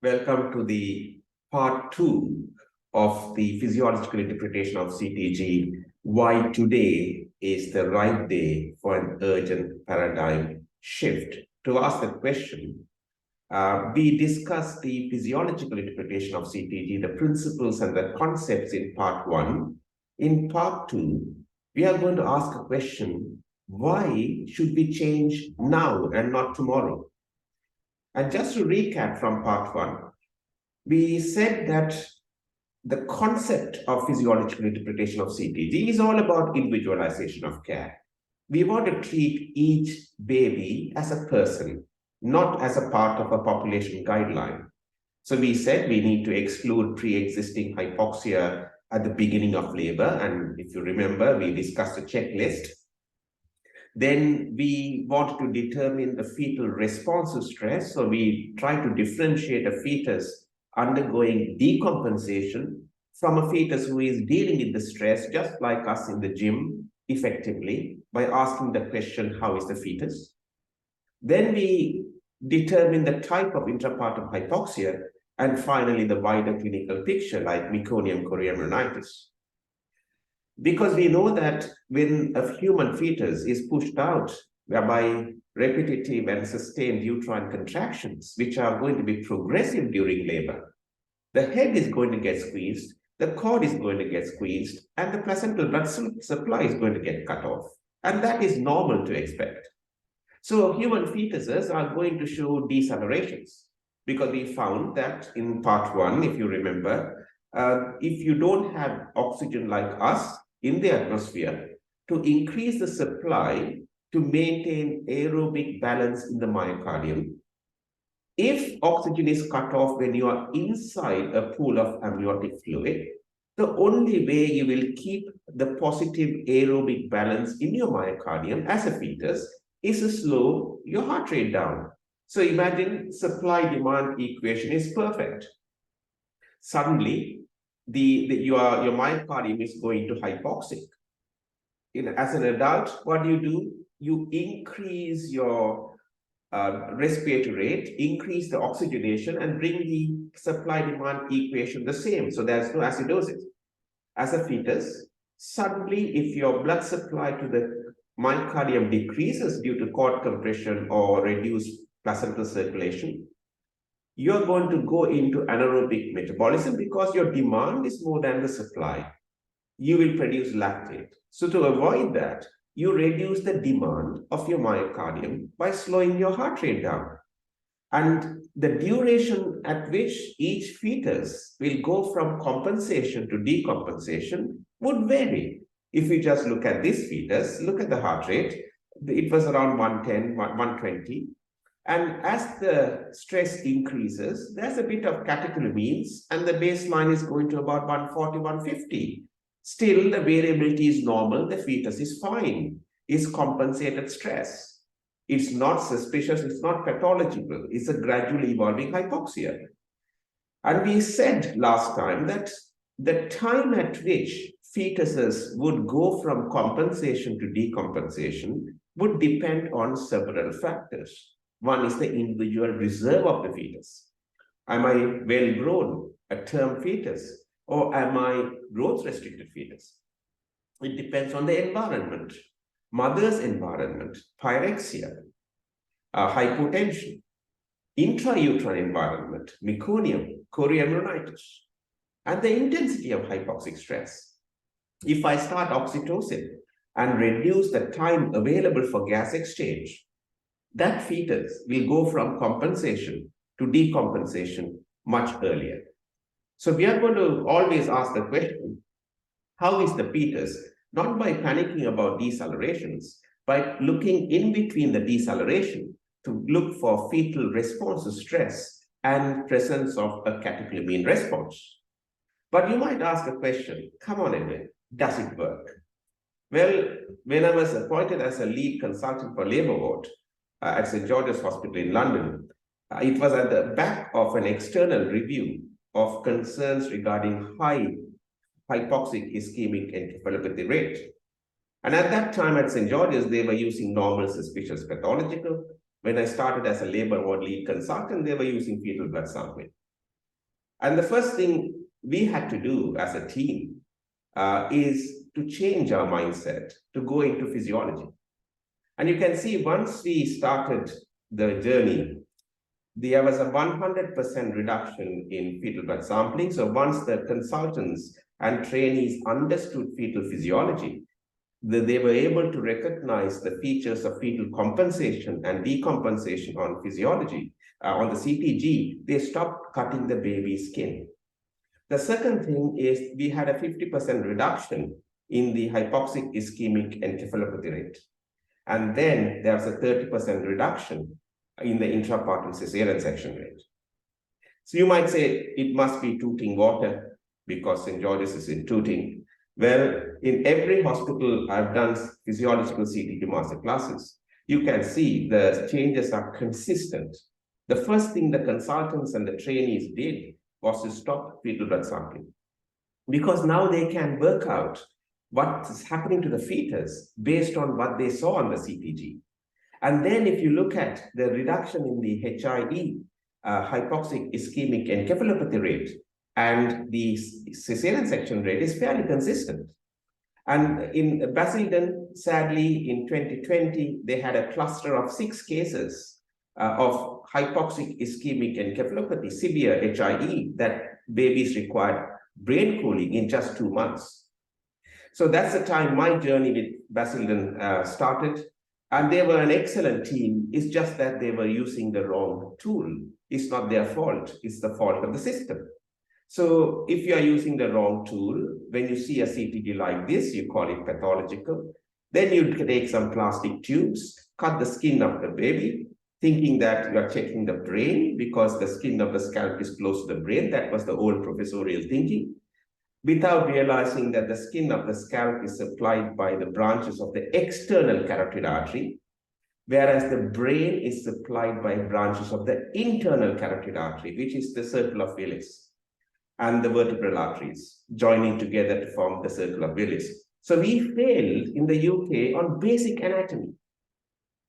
Welcome to the part 2 of the physiological interpretation of CTG, why today is the right day for an urgent paradigm shift. To ask the question, we discussed the physiological interpretation of CTG, the principles and the concepts in part 1. In part 2, we are going to ask a question, why should we change now and not tomorrow? And just to recap from part 1, we said that the concept of physiological interpretation of CTG is all about individualization of care. We want to treat each baby as a person, not as a part of a population guideline. So we said we need to exclude pre-existing hypoxia at the beginning of labor. And if you remember, we discussed a checklist. Then we want to determine the fetal response to stress. So we try to differentiate a fetus undergoing decompensation from a fetus who is dealing with the stress, just like us in the gym, effectively, by asking the question, how is the fetus? Then we determine the type of intrapartum hypoxia, and finally the wider clinical picture like meconium chorioamnionitis. Because we know that when a human fetus is pushed out by repetitive and sustained uterine contractions, which are going to be progressive during labor, the head is going to get squeezed, the cord is going to get squeezed, and the placental blood supply is going to get cut off. And that is normal to expect. So human fetuses are going to show decelerations, because we found that in part 1, if you remember, if you don't have oxygen like us in the atmosphere, to increase the supply to maintain aerobic balance in the myocardium, if oxygen is cut off when you are inside a pool of amniotic fluid, the only way you will keep the positive aerobic balance in your myocardium as a fetus is to slow your heart rate down. So imagine supply-demand equation is perfect. Suddenly, your myocardium is going to hypoxic. As an adult, what do? You increase your respiratory rate, increase the oxygenation, and bring the supply-demand equation the same. So there's no acidosis. As a fetus, suddenly, if your blood supply to the myocardium decreases due to cord compression or reduced placental circulation, you're going to go into anaerobic metabolism because your demand is more than the supply. You will produce lactate. So to avoid that, you reduce the demand of your myocardium by slowing your heart rate down. And the duration at which each fetus will go from compensation to decompensation would vary. If we just look at this fetus, look at the heart rate, it was around 110, 120. And as the stress increases, there's a bit of catecholamines, and the baseline is going to about 140, 150. Still, the variability is normal, the fetus is fine, it's compensated stress. It's not suspicious, it's not pathological, it's a gradually evolving hypoxia. And we said last time that the time at which fetuses would go from compensation to decompensation would depend on several factors. One is the individual reserve of the fetus. Am I well-grown, a term fetus, or am I growth-restricted fetus? It depends on the environment, mother's environment, pyrexia, hypotension, intrauterine environment, meconium, chorioamnionitis, and the intensity of hypoxic stress. If I start oxytocin and reduce the time available for gas exchange, that fetus will go from compensation to decompensation much earlier. So we are going to always ask the question, how is the fetus? Not by panicking about decelerations, by looking in between the deceleration to look for fetal response to stress and presence of a catecholamine response. But you might ask a question, come on, Edwin, does it work? Well, when I was appointed as a lead consultant for labor ward at St. George's Hospital in London, it was at the back of an external review of concerns regarding high hypoxic ischemic encephalopathy rate. And at that time at St. George's, they were using normal suspicious pathological. When I started as a labor ward lead consultant, they were using fetal blood sampling. And the first thing we had to do as a team is to change our mindset to go into physiology. And you can see once we started the journey, there was a 100% reduction in fetal blood sampling. So once the consultants and trainees understood fetal physiology, they were able to recognize the features of fetal compensation and decompensation on physiology, on the CTG. They stopped cutting the baby's skin. The second thing is we had a 50% reduction in the hypoxic ischemic encephalopathy rate. And then there was a 30% reduction in the intrapartum cesarean section rate. So you might say it must be Tooting water because St. George's is in Tooting. Well, in every hospital I've done physiological CTG master classes, you can see the changes are consistent. The first thing the consultants and the trainees did was to stop fetal blood sampling, because now they can work out what is happening to the fetus based on what they saw on the CTG. And then if you look at the reduction in the HIE, hypoxic ischemic encephalopathy rate, and the cesarean section rate is fairly consistent. And in Basildon, sadly, in 2020, they had a cluster of 6 cases of hypoxic ischemic encephalopathy, severe HIE, that babies required brain cooling in just 2 months. So that's the time my journey with Basildon started. And they were an excellent team. It's just that they were using the wrong tool. It's not their fault. It's the fault of the system. So if you are using the wrong tool, when you see a CTG like this, you call it pathological. Then you take some plastic tubes, cut the skin of the baby, thinking that you are checking the brain because the skin of the scalp is close to the brain. That was the old professorial thinking, without realizing that the skin of the scalp is supplied by the branches of the external carotid artery, whereas the brain is supplied by branches of the internal carotid artery, which is the circle of Willis, and the vertebral arteries joining together to form the circle of Willis. So we failed in the UK on basic anatomy.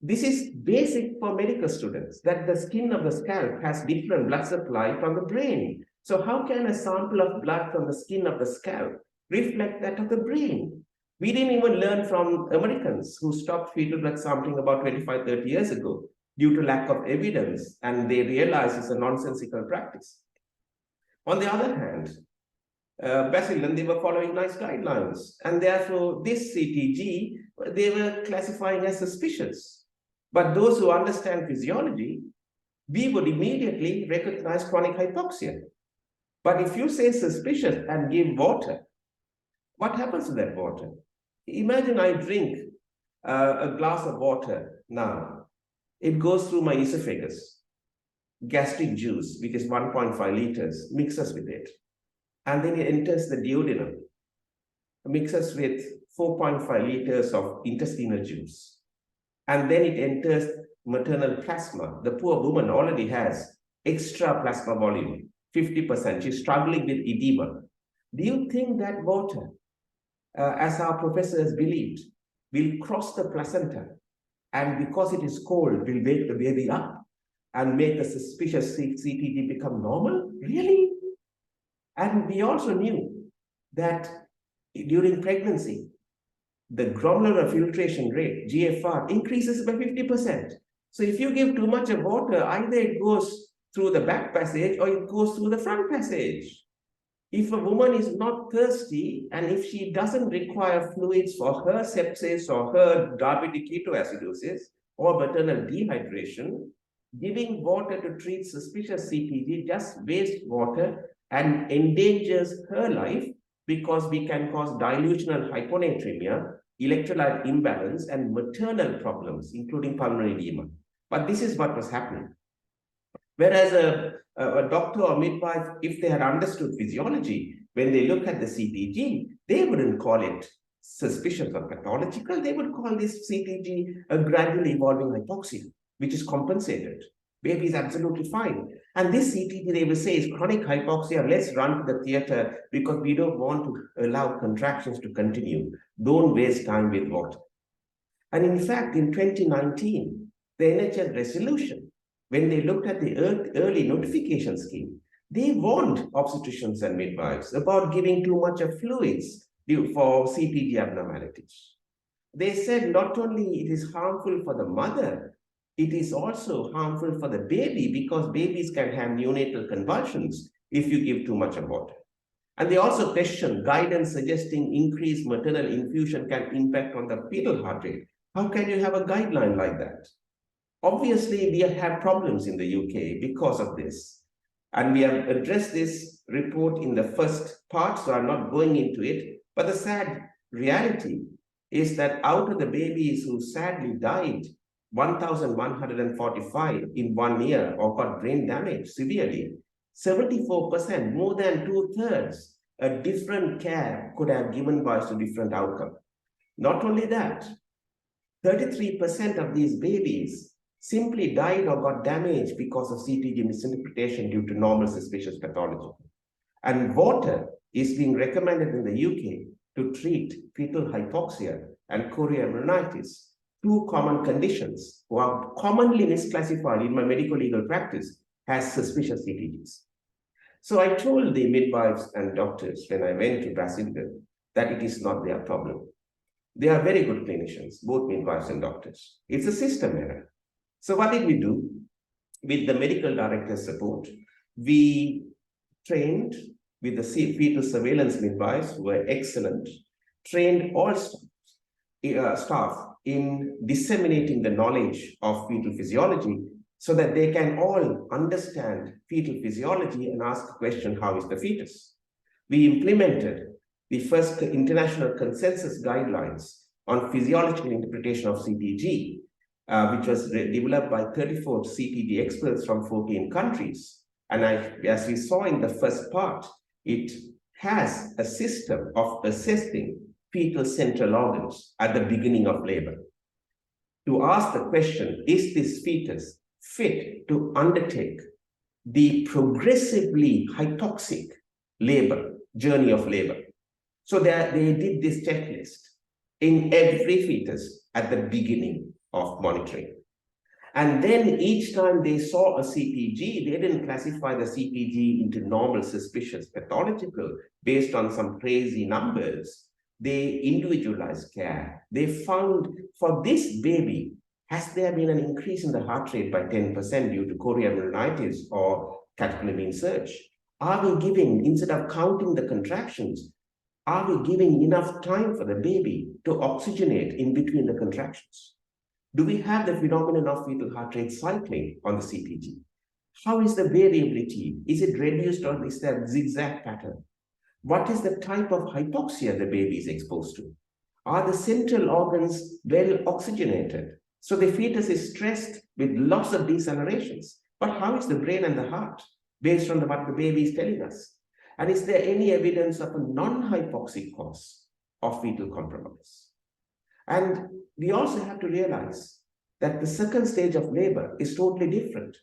This is basic for medical students, that the skin of the scalp has different blood supply from the brain. So how can a sample of blood from the skin of the scalp reflect that of the brain? We didn't even learn from Americans who stopped fetal blood sampling about 25, 30 years ago due to lack of evidence, and they realized it's a nonsensical practice. On the other hand, Basildon, they were following nice guidelines, and therefore this CTG, they were classifying as suspicious. But those who understand physiology, we would immediately recognize chronic hypoxia. But if you say suspicious and give water, what happens to that water? Imagine I drink a glass of water now. It goes through my esophagus. Gastric juice, which is 1.5 liters, mixes with it. And then it enters the duodenum, mixes with 4.5 liters of intestinal juice. And then it enters maternal plasma. The poor woman already has extra plasma volume, 50%. She's struggling with edema. Do you think that water, as our professors believed, will cross the placenta, and because it is cold, will wake the baby up and make the suspicious CTG become normal? Really? And we also knew that during pregnancy, the glomerular filtration rate, GFR, increases by 50%. So if you give too much of water, either it goes through the back passage or it goes through the front passage. If a woman is not thirsty and if she doesn't require fluids for her sepsis or her diabetic ketoacidosis or maternal dehydration, giving water to treat suspicious CTG just wastes water and endangers her life, because we can cause dilutional hyponatremia, electrolyte imbalance, and maternal problems, including pulmonary edema. But this is what was happening. Whereas a doctor or midwife, if they had understood physiology, when they look at the CTG, they wouldn't call it suspicious or pathological. They would call this CTG a gradually evolving hypoxia, which is compensated. Baby is absolutely fine. And this CTG, they will say, is chronic hypoxia. Let's run to the theater because we don't want to allow contractions to continue. Don't waste time with water. And in fact, in 2019, the NHS resolution, when they looked at the early notification scheme, They warned obstetricians and midwives about giving too much of fluids for CTG abnormalities. They said not only it is harmful for the mother, it is also harmful for the baby because babies can have neonatal convulsions if you give too much of water. And they also questioned guidance suggesting increased maternal infusion can impact on the fetal heart rate. How can you have a guideline like that? Obviously, we have problems in the UK because of this. And we have addressed this report in the first part, so I'm not going into it. But the sad reality is that out of the babies who sadly died, 1,145 in 1 year or got brain damage severely, 74%, more than 2/3, a different care could have given rise to different outcome. Not only that, 33% of these babies simply died or got damaged because of CTG misinterpretation due to normal suspicious pathology. And water is being recommended in the UK to treat fetal hypoxia and chorioamnionitis, two common conditions who are commonly misclassified in my medical legal practice as suspicious CTGs. So I told the midwives and doctors when I went to Brazil that it is not their problem. They are very good clinicians, both midwives and doctors. It's a system error. So what did we do? With the medical director's support, we trained with the fetal surveillance midwives who were excellent, trained all staff in disseminating the knowledge of fetal physiology so that they can all understand fetal physiology and ask the question, how is the fetus? We implemented the first international consensus guidelines on physiological interpretation of CTG, which was developed by 34 CTG experts from 14 countries. And as we saw in the first part, it has a system of assessing fetal central organs at the beginning of labor to ask the question, is this fetus fit to undertake the progressively hypoxic journey of labor? So they did this checklist in every fetus at the beginning of monitoring. And then each time they saw a CTG, they didn't classify the CTG into normal, suspicious, pathological based on some crazy numbers. They individualized care. They found for this baby, has there been an increase in the heart rate by 10% due to chorioamnionitis or catecholamine surge? Are we giving, instead of counting the contractions, are we giving enough time for the baby to oxygenate in between the contractions? Do we have the phenomenon of fetal heart rate cycling on the CTG? How is the variability? Is it reduced or is there a zigzag pattern? What is the type of hypoxia the baby is exposed to? Are the central organs well oxygenated? So the fetus is stressed with lots of decelerations. But how is the brain and the heart based on what the baby is telling us? And is there any evidence of a non-hypoxic cause of fetal compromise? And we also have to realize that the second stage of labor is totally different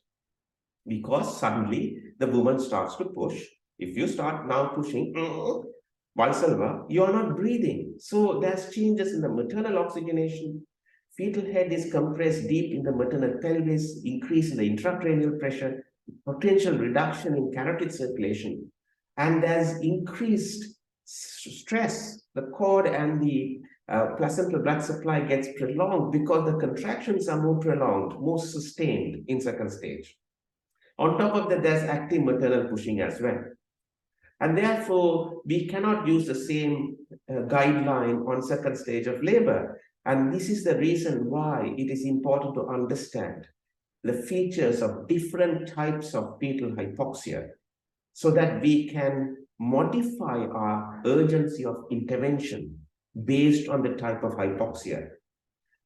because suddenly the woman starts to push. If you start now pushing, Valsalva, you are not breathing. So there's changes in the maternal oxygenation. Fetal head is compressed deep in the maternal pelvis, increase in the intracranial pressure, potential reduction in carotid circulation, and there's increased stress. The cord and the placental blood supply gets prolonged because the contractions are more prolonged, more sustained in second stage. On top of that, there's active maternal pushing as well. And therefore, we cannot use the same guideline on second stage of labor. And this is the reason why it is important to understand the features of different types of fetal hypoxia so that we can modify our urgency of intervention based on the type of hypoxia.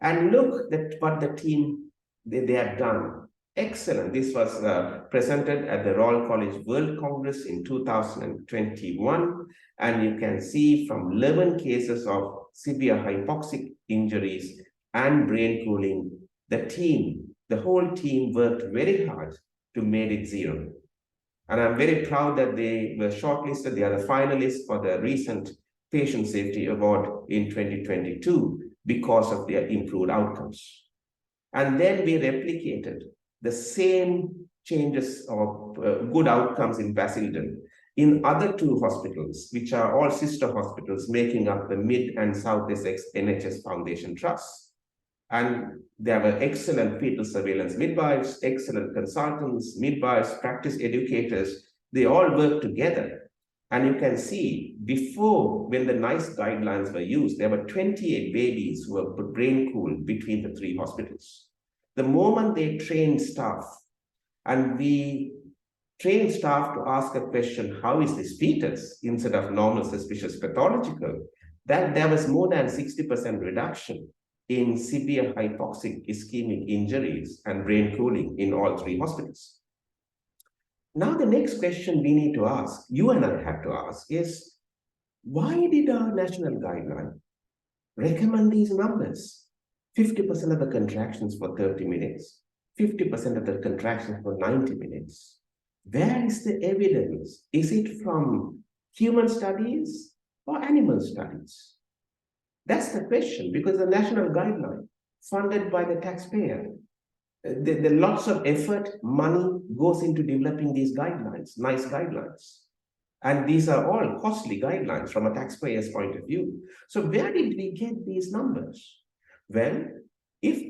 And look at what the team, they have done. Excellent. This was presented at the Royal College World Congress in 2021. And you can see from 11 cases of severe hypoxic injuries and brain cooling, the whole team worked very hard to make it zero. And I'm very proud that they were shortlisted. They are the finalists for the recent Patient Safety Award in 2022 because of their improved outcomes. And then we replicated the same changes or good outcomes in Basildon in other two hospitals, which are all sister hospitals making up the Mid and South Essex NHS Foundation Trust. And there were excellent fetal surveillance midwives, excellent consultants, midwives, practice educators. They all work together. And you can see before, when the NICE guidelines were used, there were 28 babies who were brain cooled between the three hospitals. The moment they trained staff, and we trained staff to ask a question, how is this fetus, instead of normal, suspicious, pathological, that there was more than 60% reduction in severe hypoxic ischemic injuries and brain cooling in all three hospitals. Now, the next question we need to ask, you and I have to ask, is why did our national guideline recommend these numbers? 50% of the contractions for 30 minutes, 50% of the contractions for 90 minutes. Where is the evidence? Is it from human studies or animal studies? That's the question, because the national guideline, funded by the taxpayer, the lots of effort, money goes into developing these guidelines, NICE guidelines. And these are all costly guidelines from a taxpayer's point of view. So where did we get these numbers? Well, if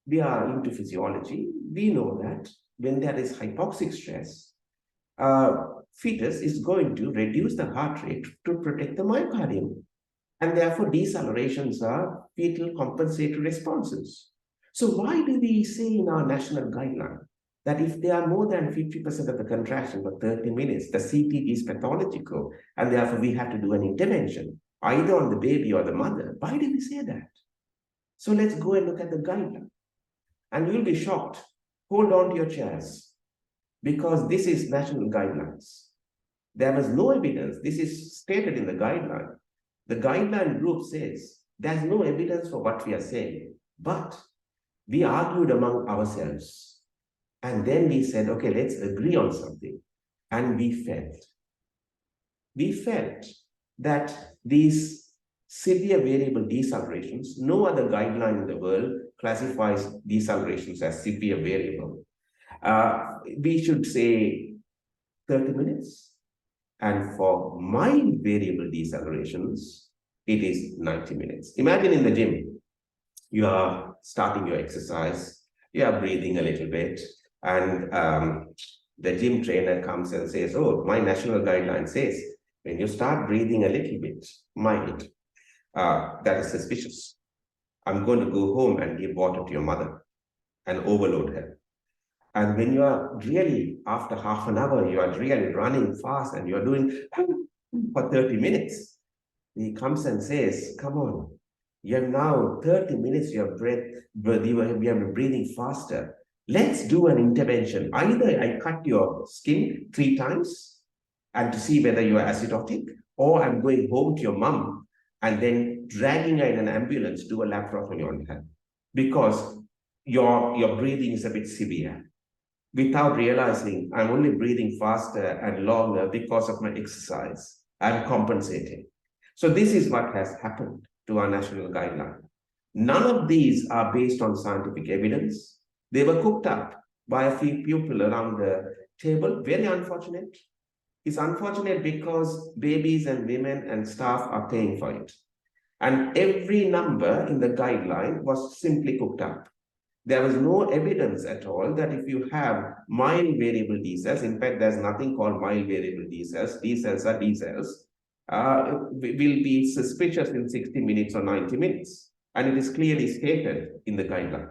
we are into physiology, we know that when there is hypoxic stress, fetus is going to reduce the heart rate to protect the myocardium. And therefore, decelerations are fetal compensatory responses. So why do we say in our national guideline that if there are more than 50% of the contraction for 30 minutes, the CTG is pathological, and therefore we have to do an intervention, either on the baby or the mother? Why do we say that? So let's go and look at the guideline. And you'll be shocked. Hold on to your chairs, because this is national guidelines. There was no evidence. This is stated in the guideline. The guideline group says there's no evidence for what we are saying, but we argued among ourselves. And then we said, okay, let's agree on something. And we felt that these severe variable decelerations, no other guideline in the world classifies decelerations as severe variable. We should say 30 minutes. And for mild variable decelerations, it is 90 minutes. Imagine in the gym, you are starting your exercise, you are breathing a little bit, and the gym trainer comes and says, oh, my national guideline says, when you start breathing a little bit mild, that is suspicious. I'm going to go home and give water to your mother and overload her. And when you are really, after half an hour, you are really running fast and you are doing for 30 minutes, he comes and says, come on, you have now 30 minutes, you have been breathing faster. Let's do an intervention. Either I cut your skin 3 times and to see whether you are acidotic, or I'm going home to your mom and then dragging her in an ambulance to a laparotomy on her, because your breathing is a bit severe. Without realizing, I'm only breathing faster and longer because of my exercise. I'm compensating. So this is what has happened to our national guideline. None of these are based on scientific evidence. They were cooked up by a few people around the table. Very unfortunate. It's unfortunate because babies and women and staff are paying for it. And every number in the guideline was simply cooked up. There was no evidence at all that if you have mild variable D cells, in fact, there's nothing called mild variable D cells. D cells are D cells, will be suspicious in 60 minutes or 90 minutes. And it is clearly stated in the guideline.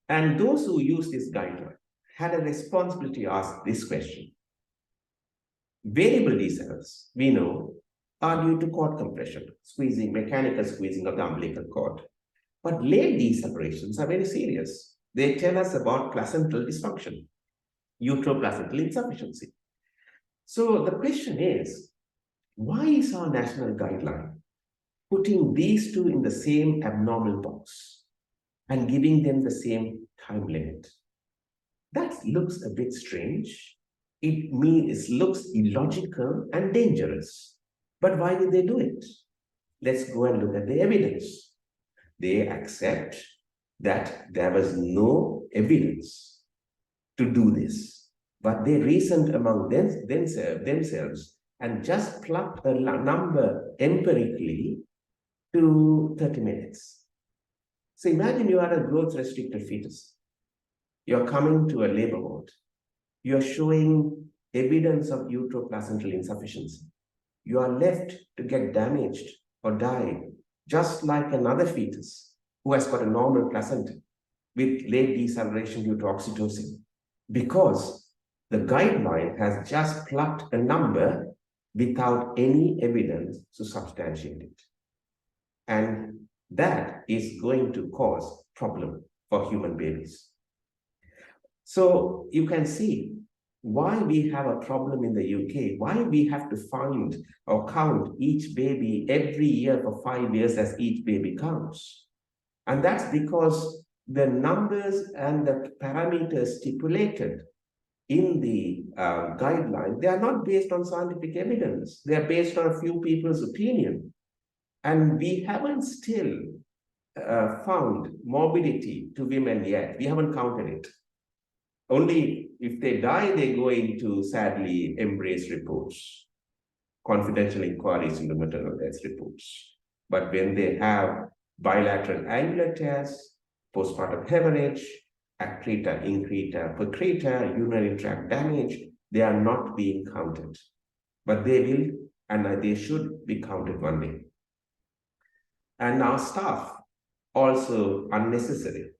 And those who use this guideline had a responsibility to ask this question. Variable D cells, we know, are due to cord compression, squeezing, mechanical squeezing of the umbilical cord. But late decelerations are very serious. They tell us about placental dysfunction, uteroplacental insufficiency. So the question is, why is our national guideline putting these two in the same abnormal box and giving them the same time limit? That looks a bit strange. It looks illogical and dangerous. But why did they do it? Let's go and look at the evidence. They accept that there was no evidence to do this. But they reasoned among themselves and just plucked a number empirically to 30 minutes. So imagine you are a growth-restricted fetus. You're coming to a labor ward. You're showing evidence of uteroplacental insufficiency. You are left to get damaged or die, just like another fetus who has got a normal placenta with late deceleration due to oxytocin, because the guideline has just plucked a number without any evidence to substantiate it. And that is going to cause problem for human babies. So you can see why we have a problem in the UK, why we have to find or count each baby every year for 5 years as each baby counts. And that's because the numbers and the parameters stipulated in the guideline, they are not based on scientific evidence. They are based on a few people's opinion. And we haven't still found morbidity to women yet. We haven't counted it. Only if they die, they go into, sadly, embrace reports, confidential inquiries into maternal death reports. But when they have bilateral angular tears, postpartum hemorrhage, accreta, increta, percreta, urinary tract damage, they are not being counted. But they will, and they should be counted one day. And our staff also unnecessarily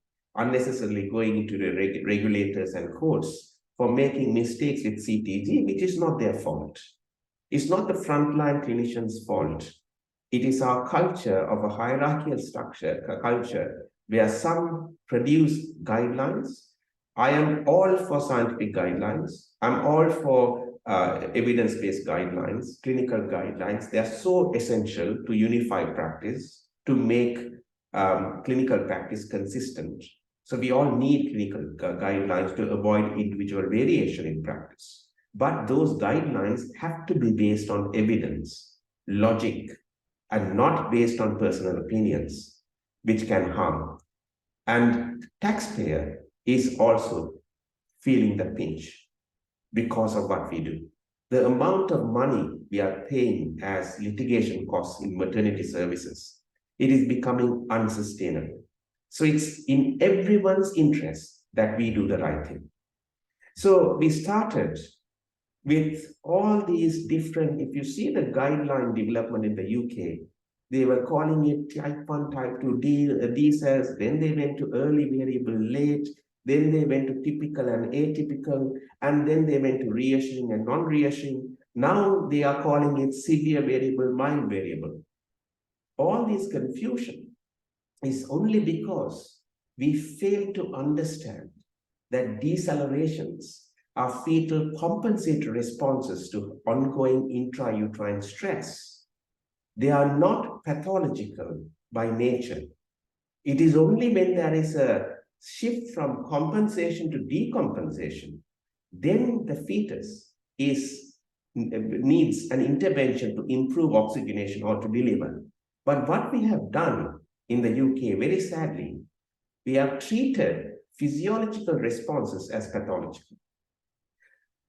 going into the regulators and courts for making mistakes with CTG, which is not their fault. It's not the frontline clinician's fault. It is our culture of a hierarchical culture where some produce guidelines. I am all for scientific guidelines. I'm all for evidence-based guidelines, clinical guidelines. They are so essential to unify practice, to make clinical practice consistent. So we all need clinical guidelines to avoid individual variation in practice. But those guidelines have to be based on evidence, logic, and not based on personal opinions, which can harm. And taxpayer is also feeling the pinch because of what we do. The amount of money we are paying as litigation costs in maternity services, it is becoming unsustainable. So it's in everyone's interest that we do the right thing. So we started with all these different, if you see the guideline development in the UK, they were calling it type 1, type 2 D cells, then they went to early variable late, then they went to typical and atypical, and then they went to reassuring and non-reassuring. Now they are calling it severe variable, mild variable. All this confusion is only because we fail to understand that decelerations are fetal compensatory responses to ongoing intrauterine stress. They are not pathological by nature. It is only when there is a shift from compensation to decompensation, then the fetus needs an intervention to improve oxygenation or to deliver. But what we have done in the UK, very sadly, we have treated physiological responses as pathological.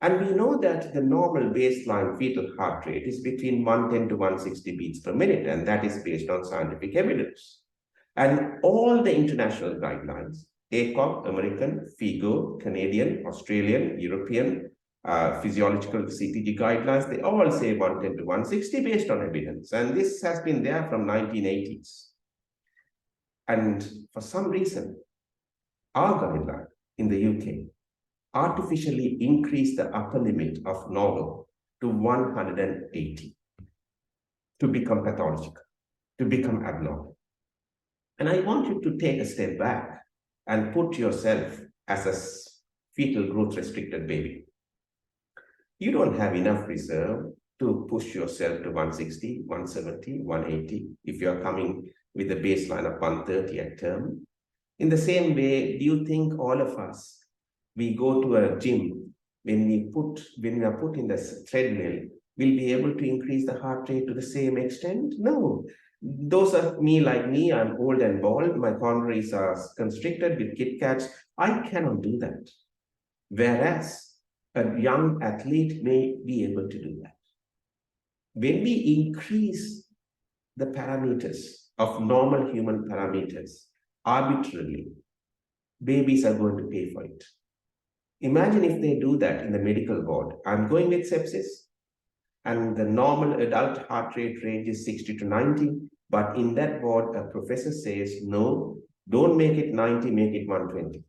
And we know that the normal baseline fetal heart rate is between 110 to 160 beats per minute, and that is based on scientific evidence. And all the international guidelines, ACOG, American, FIGO, Canadian, Australian, European, physiological CTG guidelines, they all say 110 to 160 based on evidence. And this has been there from 1980s. And for some reason, our guideline in the UK artificially increased the upper limit of normal to 180 to become pathological, to become abnormal. And I want you to take a step back and put yourself as a fetal growth restricted baby. You don't have enough reserve to push yourself to 160, 170, 180 if you're coming with a baseline of 130 at term. In the same way, do you think all of us, we go to a gym, when we are put in the treadmill, will be able to increase the heart rate to the same extent? No. Those are like me, I'm old and bald, my coronaries are constricted with Kit Kats. I cannot do that. whereas a young athlete may be able to do that. When we increase the parameters of normal human parameters arbitrarily, babies are going to pay for it. Imagine if they do that in the medical ward. I'm going with sepsis, and the normal adult heart rate range is 60 to 90. But in that ward, a professor says, no, don't make it 90, make it 120.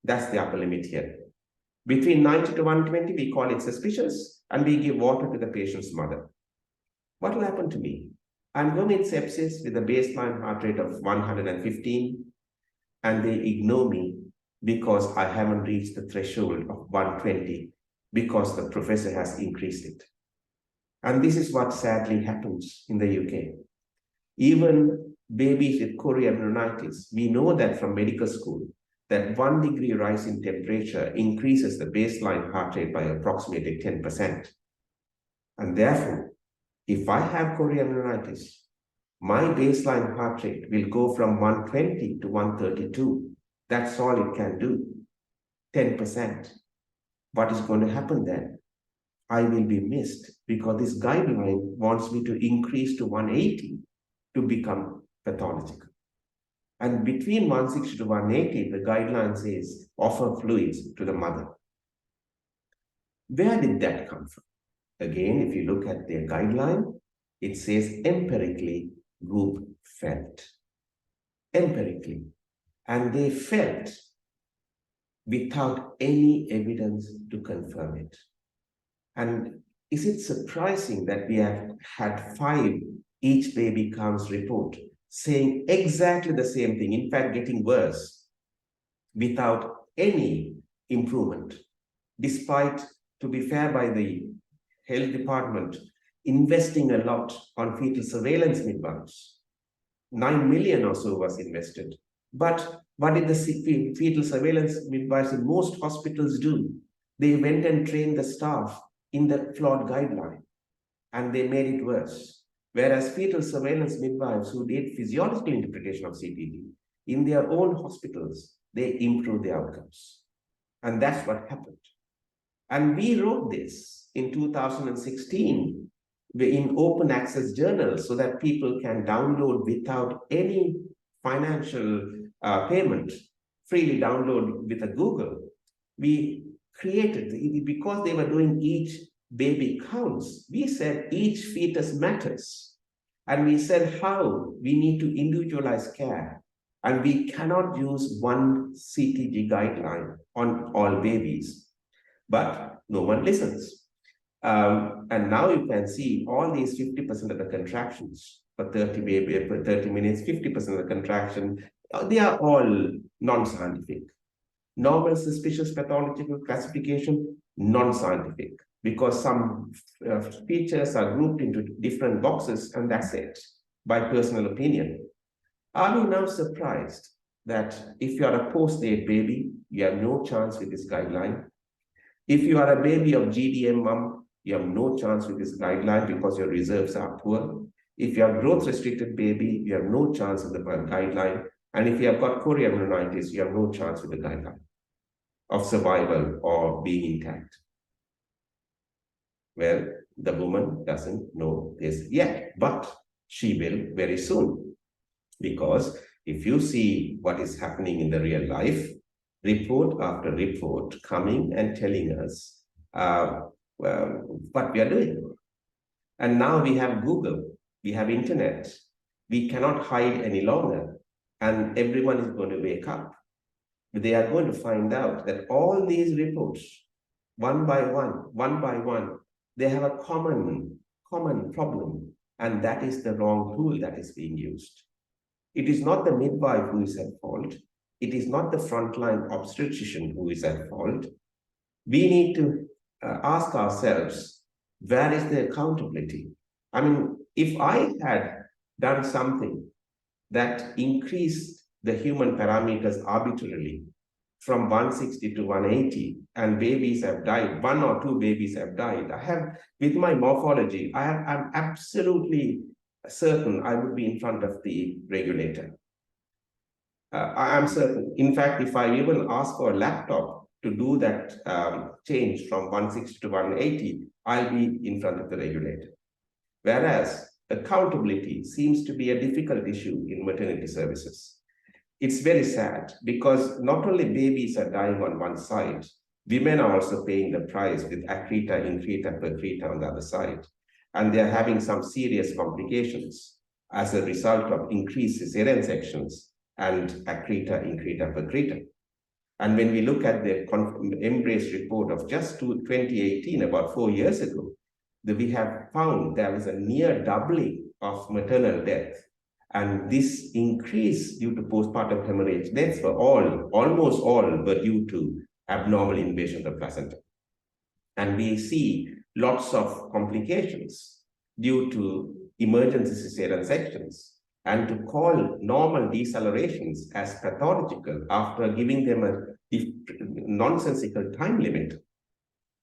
That's the upper limit here. Between 90 to 120, we call it suspicious, and we give water to the patient's mother. What will happen to me? I'm going with sepsis with a baseline heart rate of 115, and they ignore me because I haven't reached the threshold of 120 because the professor has increased it. And this is what sadly happens in the UK. Even babies with chorioamnionitis, we know that from medical school, that 1 degree rise in temperature increases the baseline heart rate by approximately 10%. And therefore, if I have chorioamnionitis, my baseline heart rate will go from 120 to 132. That's all it can do, 10%. What is going to happen then? I will be missed because this guideline wants me to increase to 180 to become pathological. And between 160 to 180, the guideline says offer fluids to the mother. Where did that come from? Again, if you look at their guideline, it says empirically group felt. Empirically. And they felt without any evidence to confirm it. And is it surprising that we have had 5 each baby counts report saying exactly the same thing, in fact, getting worse without any improvement, despite, to be fair, by the health department investing a lot on fetal surveillance midwives. 9 million or so was invested. But what did the fetal surveillance midwives in most hospitals do? They went and trained the staff in the flawed guideline, and they made it worse. Whereas fetal surveillance midwives who did physiological interpretation of CTG in their own hospitals, they improved the outcomes. And that's what happened. And we wrote this in 2016 in open access journals so that people can download without any financial payment, freely download with a Google. We created, because they were doing each baby counts, we said each fetus matters. And we said how we need to individualize care. And we cannot use one CTG guideline on all babies. But no one listens. And now you can see all these 50% of the contractions for 30 minutes, 50% of the contraction, they are all non-scientific. Normal suspicious pathological classification, non-scientific, because some features are grouped into different boxes, and that's it, by personal opinion. Are we now surprised that if you are a post-date baby, you have no chance with this guideline? If you are a baby of GDM mom, you have no chance with this guideline because your reserves are poor. If you have growth-restricted baby, you have no chance with the guideline. And if you have got chorioamnionitis, you have no chance with the guideline of survival or being intact. Well, the woman doesn't know this yet, but she will very soon. Because if you see what is happening in the real life, report after report coming and telling us what we are doing. And now we have Google, we have internet, we cannot hide any longer, and everyone is going to wake up. They are going to find out that all these reports, one by one, they have a common problem, and that is the wrong tool that is being used. It is not the midwife who is at fault. It is not the frontline obstetrician who is at fault. We need to ask ourselves, where is the accountability? I mean, if I had done something that increased the human parameters arbitrarily from 160 to 180, and babies have died, 1 or 2 babies have died, I have, with my morphology, I'm absolutely certain I would be in front of the regulator. I am certain. In fact, if I even ask for a laptop to do that change from 160 to 180, I'll be in front of the regulator. Whereas accountability seems to be a difficult issue in maternity services. It's very sad because not only babies are dying on one side, women are also paying the price with accreta, increta, percreta on the other side. And they're having some serious complications as a result of increased cesarean sections and accreta, increta, percreta. And when we look at the Embrace report of just 2018, about 4 years ago, we have found there is a near doubling of maternal death. And this increase due to postpartum hemorrhage deaths were almost all were due to abnormal invasion of the placenta. And we see lots of complications due to emergency cesarean sections. And to call normal decelerations as pathological after giving them a nonsensical time limit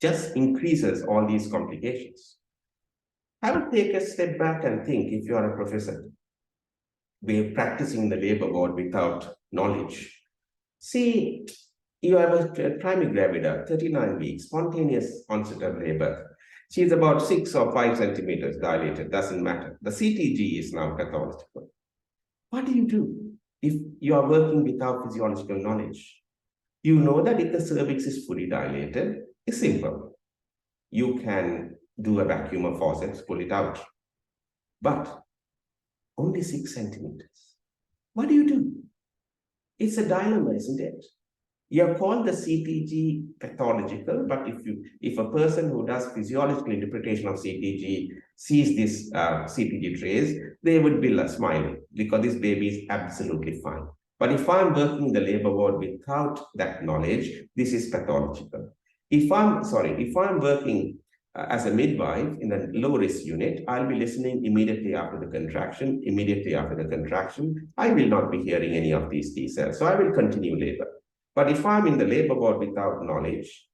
just increases all these complications. I would take a step back and think, if you are a professor, we're practicing the labor ward without knowledge. See, you have a primary gravida, 39 weeks, spontaneous onset of labor. She is about 6 or 5 centimeters dilated, doesn't matter. The CTG is now pathological. What do you do if you are working without physiological knowledge? You know that if the cervix is fully dilated, it's simple. You can do a vacuum of forceps, pull it out. But only 6 centimeters. What do you do? It's a dilemma, isn't it? You have called the CTG pathological, but if a person who does physiological interpretation of CTG sees this CTG trace, they would be smiling because this baby is absolutely fine. But if I'm working in the labor ward without that knowledge, this is pathological. If I'm working as a midwife in a low-risk unit, I'll be listening immediately after the contraction, I will not be hearing any of these T cells, so I will continue labor. But if I'm in the labor ward without knowledge,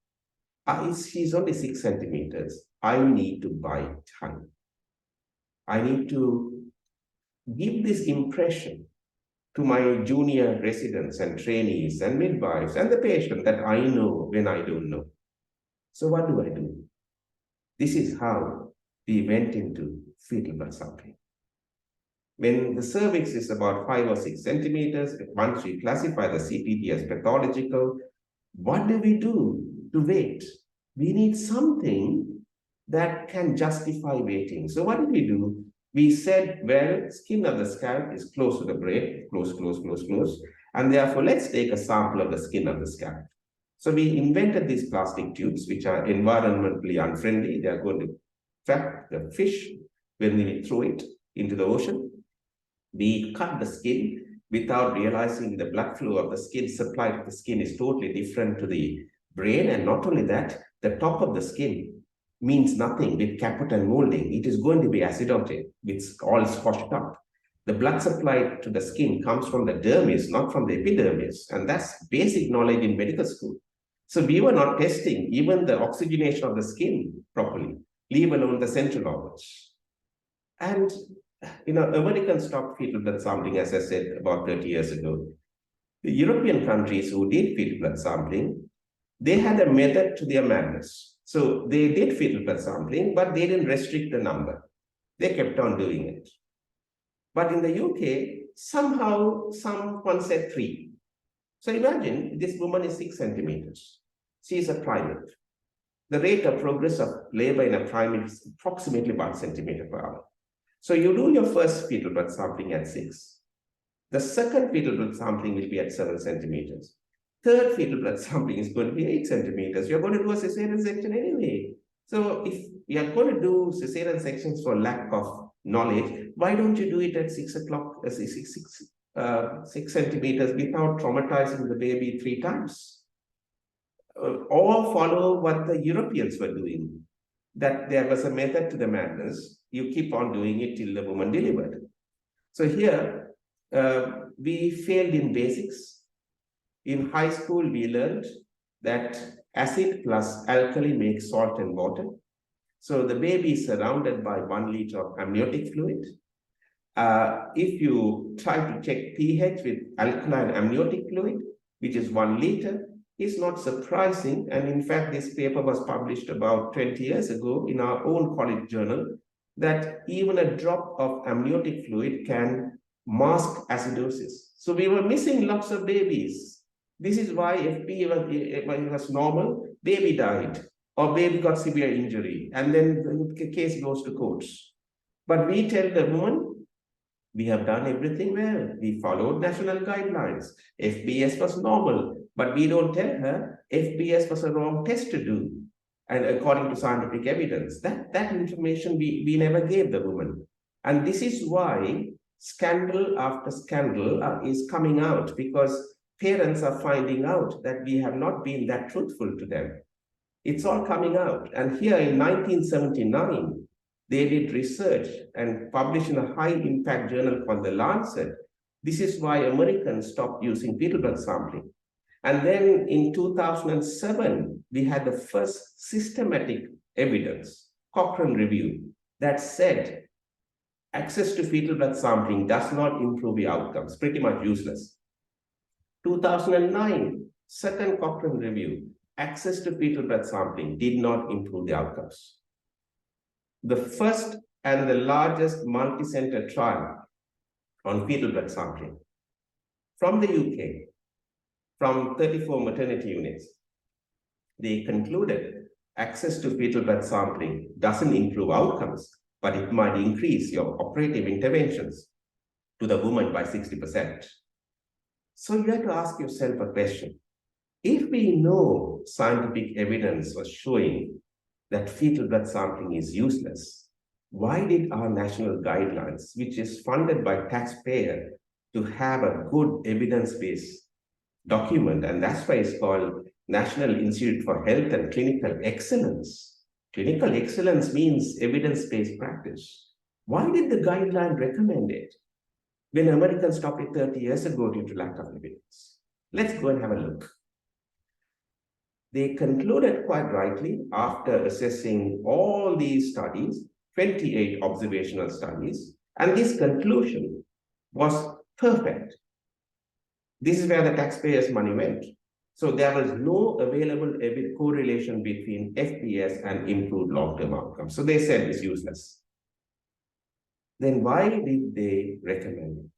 she's only 6 centimeters, I need to buy time. I need to give this impression to my junior residents and trainees and midwives and the patient that I know when I don't know. So what do I do? This is how we went into fetal blood sampling. When the cervix is about 5 or 6 centimeters, once we classify the CTG as pathological, what do we do to wait? We need something that can justify waiting. So what did we do? We said, well, skin of the scalp is close to the brain, close. And therefore, let's take a sample of the skin of the scalp. So we invented these plastic tubes, which are environmentally unfriendly. They are going to trap the fish when we throw it into the ocean. We cut the skin without realizing the blood flow of the skin supply to the skin is totally different to the brain. And not only that, the top of the skin means nothing with caput and molding. It is going to be acidotic. It's all squashed up. The blood supply to the skin comes from the dermis, not from the epidermis. And that's basic knowledge in medical school. So we were not testing even the oxygenation of the skin properly, leave alone the central organs. And American stopped fetal blood sampling, as I said, about 30 years ago. The European countries who did fetal blood sampling, they had a method to their madness. So they did fetal blood sampling, but they didn't restrict the number. They kept on doing it. But in the UK, somehow someone said 3. So imagine this woman is 6 centimeters. She is a primate. The rate of progress of labor in a primate is approximately 1 centimeter per hour. So you do your first fetal blood sampling at 6. The second fetal blood sampling will be at 7 centimeters. Third fetal blood sampling is going to be 8 centimeters. You're going to do a cesarean section anyway. So if you are going to do cesarean sections for lack of knowledge, why don't you do it at 6 centimeters without traumatizing the baby 3 times? Or follow what the Europeans were doing, that there was a method to the madness. You keep on doing it till the woman delivered. So here, we failed in basics. In high school, we learned that acid plus alkali makes salt and water. So the baby is surrounded by 1 liter of amniotic fluid. If you try to check pH with alkaline amniotic fluid, which is 1 liter, is not surprising. And in fact, this paper was published about 20 years ago in our own college journal, that even a drop of amniotic fluid can mask acidosis. So we were missing lots of babies. This is why FP was normal, baby died, or baby got severe injury, and then the case goes to courts. But we tell the woman, we have done everything well. We followed national guidelines. FBS was normal, but we don't tell her FBS was a wrong test to do. And according to scientific evidence, that information we never gave the woman. And this is why scandal after scandal is coming out, because parents are finding out that we have not been that truthful to them. It's all coming out. And here in 1979, they did research and published in a high-impact journal called The Lancet. This is why Americans stopped using fetal blood sampling. And then in 2007, we had the first systematic evidence, Cochrane review, that said access to fetal blood sampling does not improve the outcomes, pretty much useless. 2009, second Cochrane review, access to fetal blood sampling did not improve the outcomes. The first and the largest multi-center trial on fetal blood sampling from the UK, from 34 maternity units, they concluded access to fetal blood sampling doesn't improve outcomes, but it might increase your operative interventions to the woman by 60%. So you have to ask yourself a question. If we know scientific evidence was showing that fetal blood sampling is useless, why did our national guidelines, which is funded by taxpayer, to have a good evidence-based document, and that's why it's called National Institute for Health and Clinical Excellence. Clinical excellence means evidence-based practice. Why did the guideline recommend it when Americans stopped it 30 years ago due to lack of evidence? Let's go and have a look. They concluded quite rightly, after assessing all these studies, 28 observational studies, and this conclusion was perfect. This is where the taxpayers' money went. So there was no available correlation between FPS and improved long-term outcomes. So they said it's useless. Then why did they recommend it?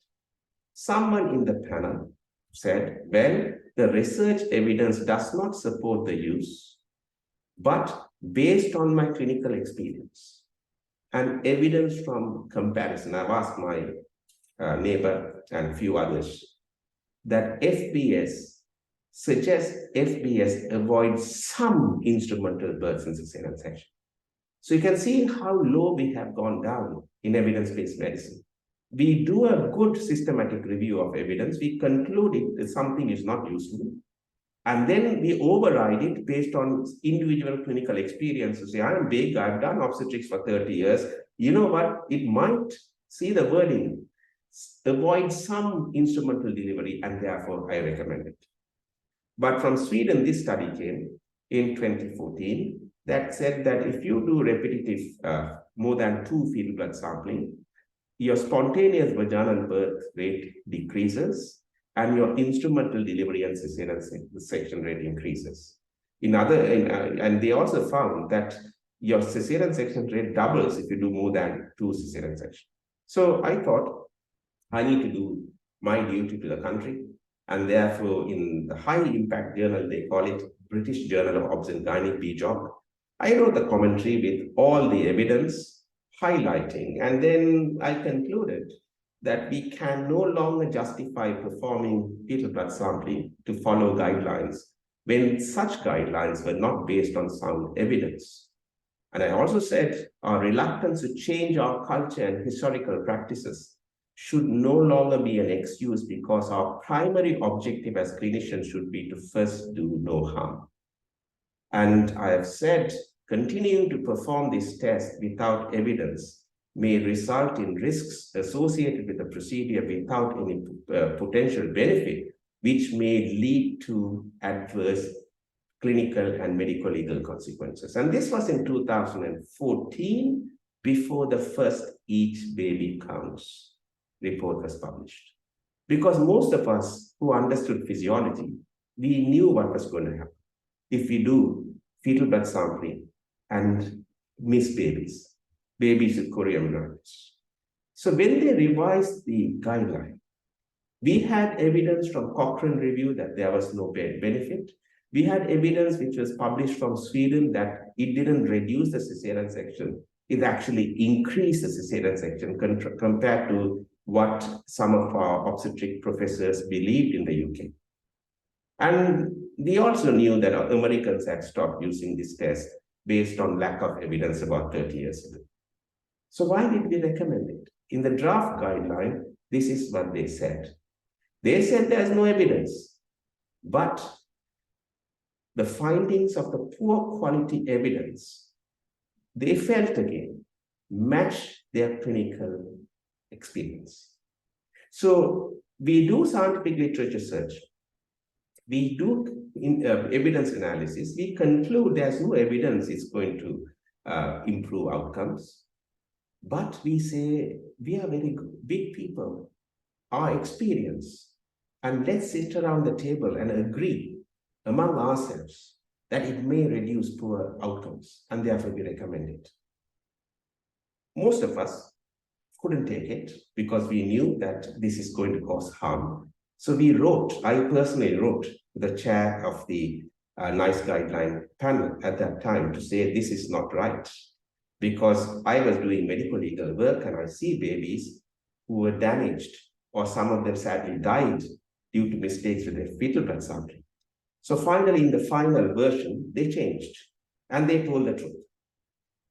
Someone in the panel said, well, the research evidence does not support the use, but based on my clinical experience and evidence from comparison, I've asked my neighbor and a few others, that FBS suggests FBS avoids some instrumental births in cesarean section. So you can see how low we have gone down in evidence-based medicine. We do a good systematic review of evidence. We conclude it that something is not useful. And then we override it based on individual clinical experiences. Say, I'm big, I've done obstetrics for 30 years. You know what? It might see the wording, avoid some instrumental delivery, and therefore I recommend it. But from Sweden, this study came in 2014 that said that if you do repetitive, more than 2 fetal blood sampling, your spontaneous vaginal birth rate decreases and your instrumental delivery and cesarean section rate increases. And they also found that your cesarean section rate doubles if you do more than 2 cesarean sections. So I thought I need to do my duty to the country. And therefore, in the high impact journal, they call it British Journal of Obs and Gynae BJOG, I wrote the commentary with all the evidence highlighting, and then I concluded that we can no longer justify performing fetal blood sampling to follow guidelines when such guidelines were not based on sound evidence. And I also said our reluctance to change our culture and historical practices should no longer be an excuse, because our primary objective as clinicians should be to first do no harm. And I have said, continuing to perform this test without evidence may result in risks associated with the procedure without any potential benefit, which may lead to adverse clinical and medical legal consequences. And this was in 2014, before the first Each Baby Counts report was published. Because most of us who understood physiology we knew what was going to happen if we do fetal blood sampling and miss babies with chorioamnionitis. So when they revised the guideline, we had evidence from Cochrane review that there was no benefit. We had evidence which was published from Sweden that it didn't reduce the cesarean section. It actually increased the cesarean section compared to what some of our obstetric professors believed in the UK. And we also knew that Americans had stopped using this test based on lack of evidence about 30 years ago. So why did we recommend it? In the draft guideline, this is what they said. They said there's no evidence, but the findings of the poor quality evidence, they felt again, match their clinical experience. So we do scientific literature search. We do evidence analysis. We conclude there's no evidence it's going to improve outcomes. But we say we are very big people, our experience, and let's sit around the table and agree among ourselves that it may reduce poor outcomes, and therefore we recommend it. Most of us couldn't take it because we knew that this is going to cause harm. So I personally wrote to the chair of the NICE guideline panel at that time to say this is not right, because I was doing medical legal work and I see babies who were damaged, or some of them sadly died due to mistakes with their fetal blood sampling. So finally, in the final version, they changed and they told the truth.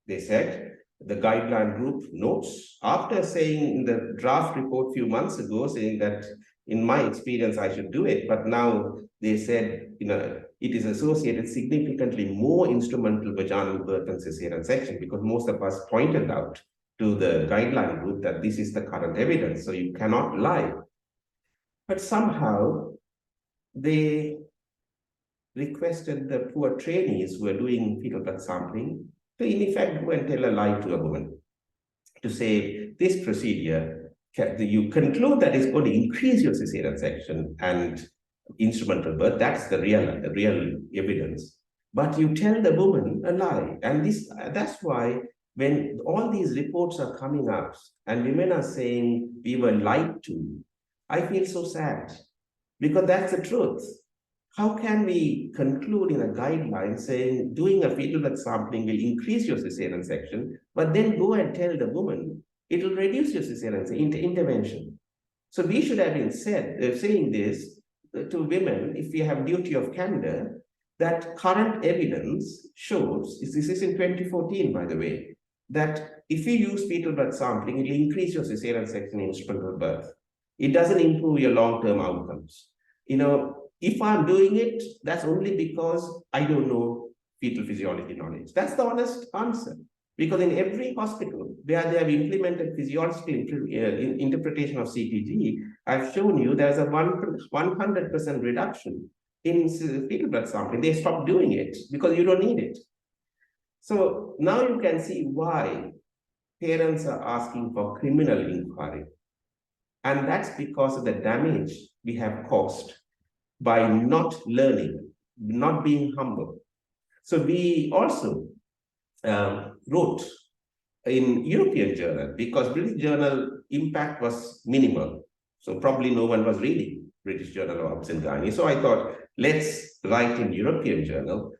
They said, the guideline group notes, after saying in the draft report a few months ago, saying that in my experience, I should do it, but now they said, it is associated significantly more instrumental vaginal birth and cesarean section, because most of us pointed out to the guideline group that this is the current evidence, so you cannot lie. But somehow they requested the poor trainees who were doing fetal blood sampling to, in effect, go and tell a lie to a woman, to say this procedure, you conclude that it's going to increase your cesarean section and instrumental birth. That's the real evidence. But you tell the woman a lie. And that's why when all these reports are coming up and women are saying we were lied to, I feel so sad, because that's the truth. How can we conclude in a guideline saying doing a fetal blood sampling will increase your cesarean section, but then go and tell the woman it will reduce your cesarean section, intervention? So we should have been saying this to women, if we have duty of candor, that current evidence shows, this is in 2014, by the way, that if you use fetal blood sampling, it will increase your cesarean section in instrumental birth. It doesn't improve your long-term outcomes. If I'm doing it, that's only because I don't know fetal physiology knowledge. That's the honest answer. Because in every hospital where they have implemented physiological interpretation of CTG, I've shown you there's a 100% reduction in fetal blood sampling. They stopped doing it because you don't need it. So now you can see why parents are asking for criminal inquiry. And that's because of the damage we have caused by not learning, not being humble. So we also wrote in European journal, because British journal impact was minimal. So probably no one was reading British Journal of Obs and Gynae. So I thought, let's write in European journal,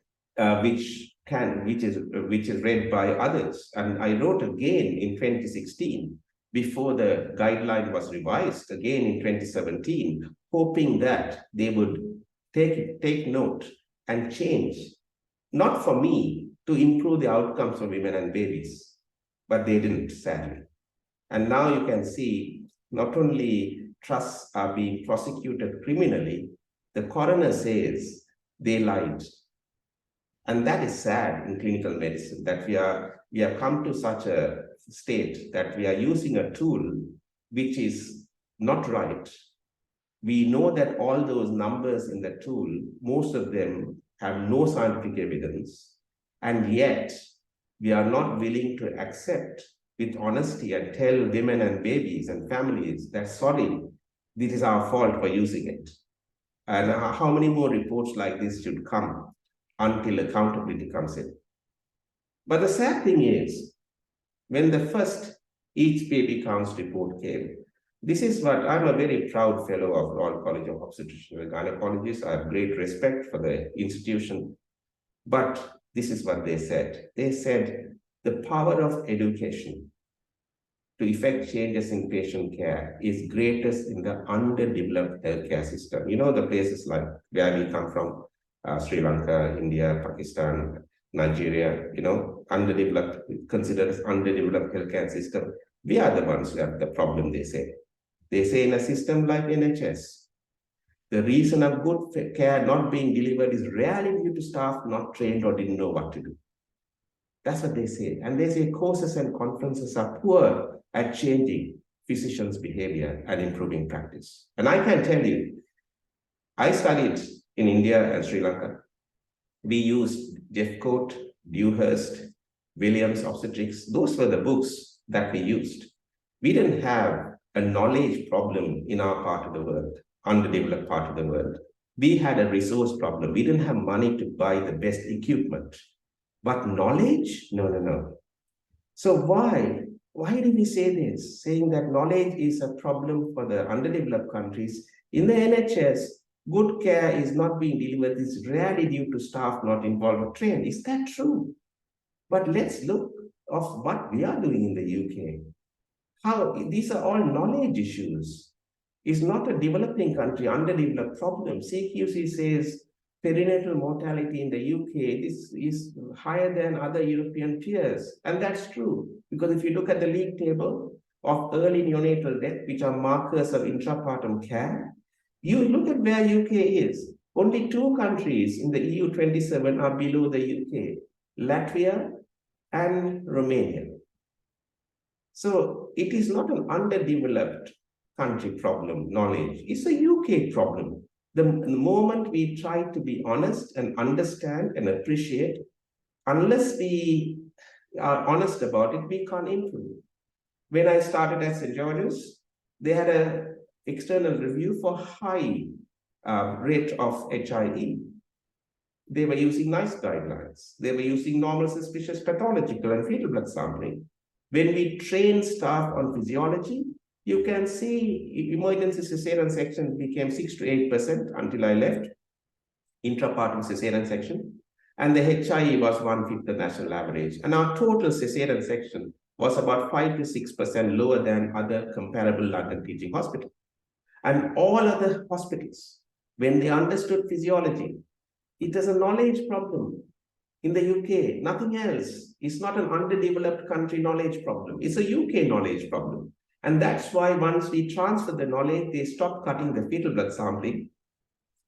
which is read by others. And I wrote again in 2016, before the guideline was revised, again in 2017, hoping that they would take note and change, not for me, to improve the outcomes for women and babies, but they didn't, sadly. And now you can see not only trusts are being prosecuted criminally, the coroner says they lied. And that is sad in clinical medicine, that we have come to such a state that we are using a tool which is not right. We know that all those numbers in the tool, most of them have no scientific evidence, and yet we are not willing to accept with honesty and tell women and babies and families that, sorry, this is our fault for using it. And how many more reports like this should come until accountability comes in? But the sad thing is, when the first Each Baby Counts report came, this is what I'm a very proud fellow of Royal College of Obstetricians and Gynecologists. I have great respect for the institution. But this is what they said. They said the power of education to effect changes in patient care is greatest in the underdeveloped healthcare system. You know, the places like where we come from, Sri Lanka, India, Pakistan, Nigeria, you know, underdeveloped, considered as underdeveloped healthcare system. We are the ones who have the problem, they say. They say in a system like NHS, the reason of good care not being delivered is rarely due to staff not trained or didn't know what to do. That's what they say. And they say courses and conferences are poor at changing physicians' behavior and improving practice. And I can tell you, I studied in India and Sri Lanka. We used Jeffcoat, Dewhurst, Williams Obstetrics. Those were the books that we used. We didn't have a knowledge problem in our part of the world, underdeveloped part of the world. We had a resource problem. We didn't have money to buy the best equipment. But knowledge? No. So why do we say this? Saying that knowledge is a problem for the underdeveloped countries. In the NHS, good care is not being delivered. It's rarely due to staff not involved or trained. Is that true? But let's look of what we are doing in the UK. How these are all knowledge issues. It's not a developing country, underdeveloped problem. CQC says perinatal mortality in the UK is higher than other European peers. And that's true, because if you look at the league table of early neonatal death, which are markers of intrapartum care, you look at where UK is. Only 2 countries in the EU 27 are below the UK, Latvia and Romania. So it is not an underdeveloped country problem, knowledge. It's a UK problem. The moment we try to be honest and understand and appreciate, unless we are honest about it, we can't improve. When I started at St. George's, they had an external review for high rate of HIE. They were using NICE guidelines. They were using normal suspicious pathological and fetal blood sampling. When we train staff on physiology, you can see emergency cesarean section became 6 to 8% until I left, intrapartum cesarean section, and the HIE was 1/5 the national average. And our total cesarean section was about 5 to 6% lower than other comparable London teaching hospitals. And all other hospitals, when they understood physiology, it is a knowledge problem. In the UK, nothing else. It's not an underdeveloped country knowledge problem. It's a UK knowledge problem. And that's why once we transfer the knowledge, they stop cutting the fetal blood sampling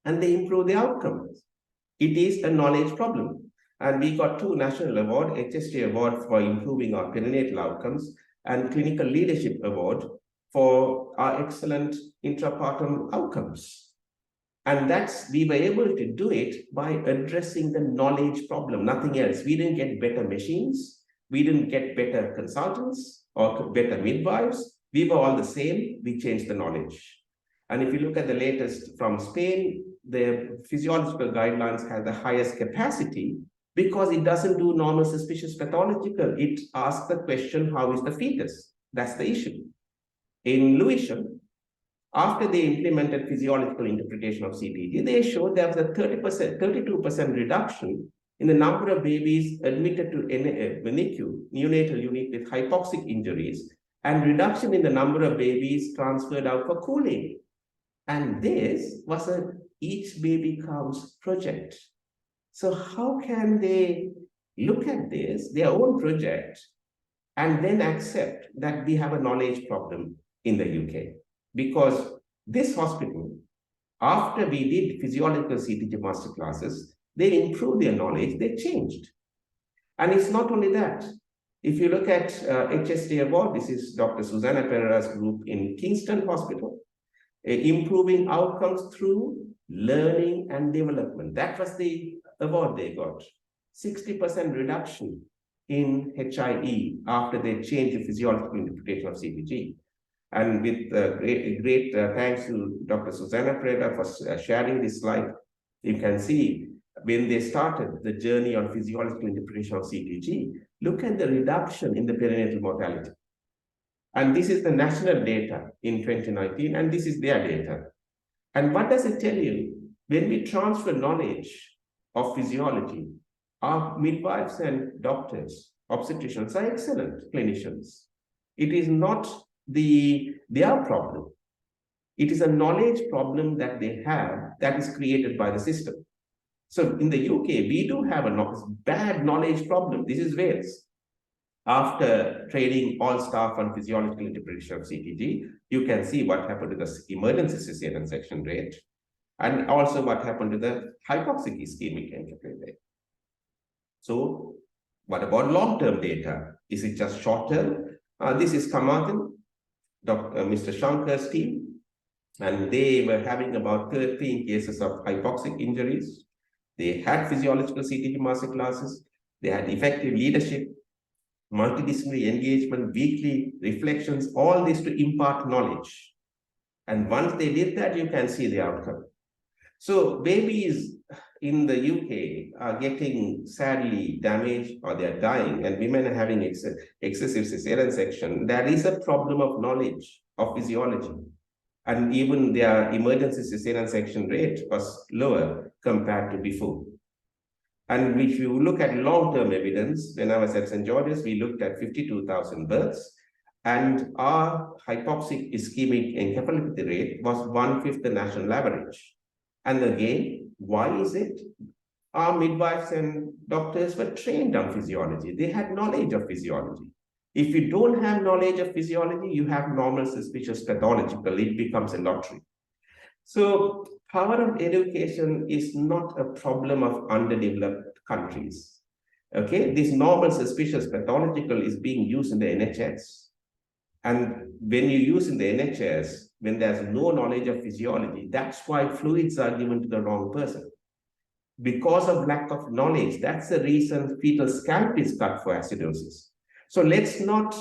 and they improve the outcomes. It is a knowledge problem. And we got 2 national awards, HST award for improving our perinatal outcomes and clinical leadership award for our excellent intrapartum outcomes. And we were able to do it by addressing the knowledge problem, nothing else. We didn't get better machines. We didn't get better consultants or better midwives. We were all the same. We changed the knowledge. And if you look at the latest from Spain, the physiological guidelines have the highest capacity because it doesn't do normal suspicious pathological. It asks the question, how is the fetus? That's the issue. In Lewisham, after they implemented physiological interpretation of CTG, they showed there was a 32% reduction in the number of babies admitted to NICU, neonatal unit with hypoxic injuries, and reduction in the number of babies transferred out for cooling. And this was a Each Baby Counts project. So how can they look at this, their own project, and then accept that we have a knowledge problem in the UK? Because this hospital, after we did physiological CTG masterclasses, they improved their knowledge, they changed. And it's not only that. If you look at HST award, this is Dr. Susanna Pereira's group in Kingston Hospital, improving outcomes through learning and development. That was the award they got. 60% reduction in HIE after they changed the physiological interpretation of CTG. And with great thanks to Dr. Susanna Preda for sharing this slide, you can see when they started the journey on physiological interpretation of CTG, look at the reduction in the perinatal mortality. And this is the national data in 2019, and this is their data. And what does it tell you? When we transfer knowledge of physiology, our midwives and doctors, obstetricians are excellent clinicians. It is not their problem. It is a knowledge problem that they have that is created by the system. So in the UK, we do have a bad knowledge problem. This is Wales. After training all staff on physiological interpretation of CTG, you can see what happened to the emergency cesarean section rate, and also what happened to the hypoxic ischemic encephalopathy rate. So what about long-term data? Is it just short-term? This is Kamathan, Mr. Shankar's team, and they were having about 13 cases of hypoxic injuries. They had physiological CTG master classes. They had effective leadership, multidisciplinary engagement, weekly reflections, all this to impart knowledge. And once they did that, you can see the outcome. So babies in the UK are getting sadly damaged, or they're dying, and women are having excessive cesarean section. There is a problem of knowledge of physiology. And even their emergency cesarean section rate was lower compared to before. And if you look at long-term evidence, when I was at St. George's, we looked at 52,000 births, and our hypoxic ischemic encephalopathy rate was 1/5 the national average. And again, why is it? Our midwives and doctors were trained on physiology. They had knowledge of physiology. If you don't have knowledge of physiology, you have normal suspicious pathological, it becomes a lottery. So power of education is not a problem of underdeveloped countries. Okay, this normal suspicious pathological is being used in the NHS. And when you use in the NHS, when there's no knowledge of physiology, that's why fluids are given to the wrong person. Because of lack of knowledge, that's the reason fetal scalp is cut for acidosis. So let's not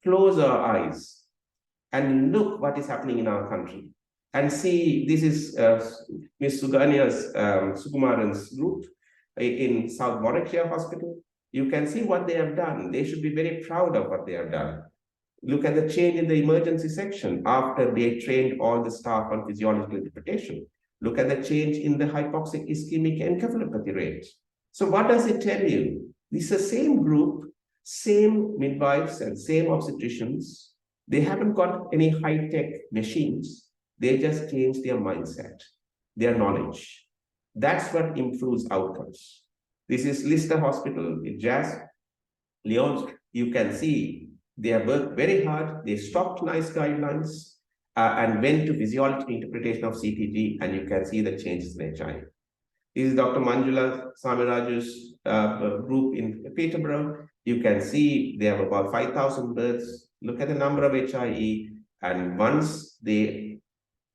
close our eyes and look what is happening in our country. And see, this is Ms. Sukumaran's group in South Warwickshire Hospital. You can see what they have done. They should be very proud of what they have done. Look at the change in the emergency section after they trained all the staff on physiological interpretation. Look at the change in the hypoxic ischemic encephalopathy rate. So what does it tell you? This is the same group, same midwives and same obstetricians. They haven't got any high-tech machines. They just change their mindset, their knowledge. That's what improves outcomes. This is Lister Hospital in Jazz, Lyons. You can see they have worked very hard. They stopped NICE guidelines and went to physiological interpretation of CTG, and you can see the changes in HI. This is Dr. Manjula Samiraju's group in Peterborough. You can see they have about 5,000 births. Look at the number of HIE, and once they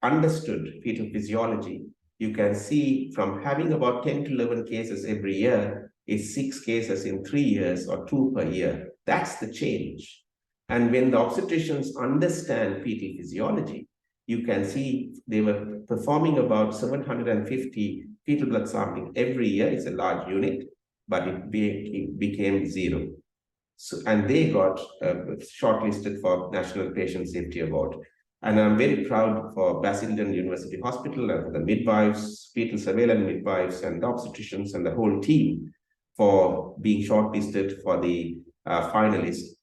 understood fetal physiology, you can see from having about 10 to 11 cases every year is 6 cases in 3 years or 2 per year. That's the change. And when the obstetricians understand fetal physiology, you can see they were performing about 750 fetal blood sampling every year. It's a large unit, but it became 0. So, and they got shortlisted for National Patient Safety Award. And I'm very proud for Basildon University Hospital and for the midwives, fetal surveillance midwives and the obstetricians and the whole team for being shortlisted for the finalists.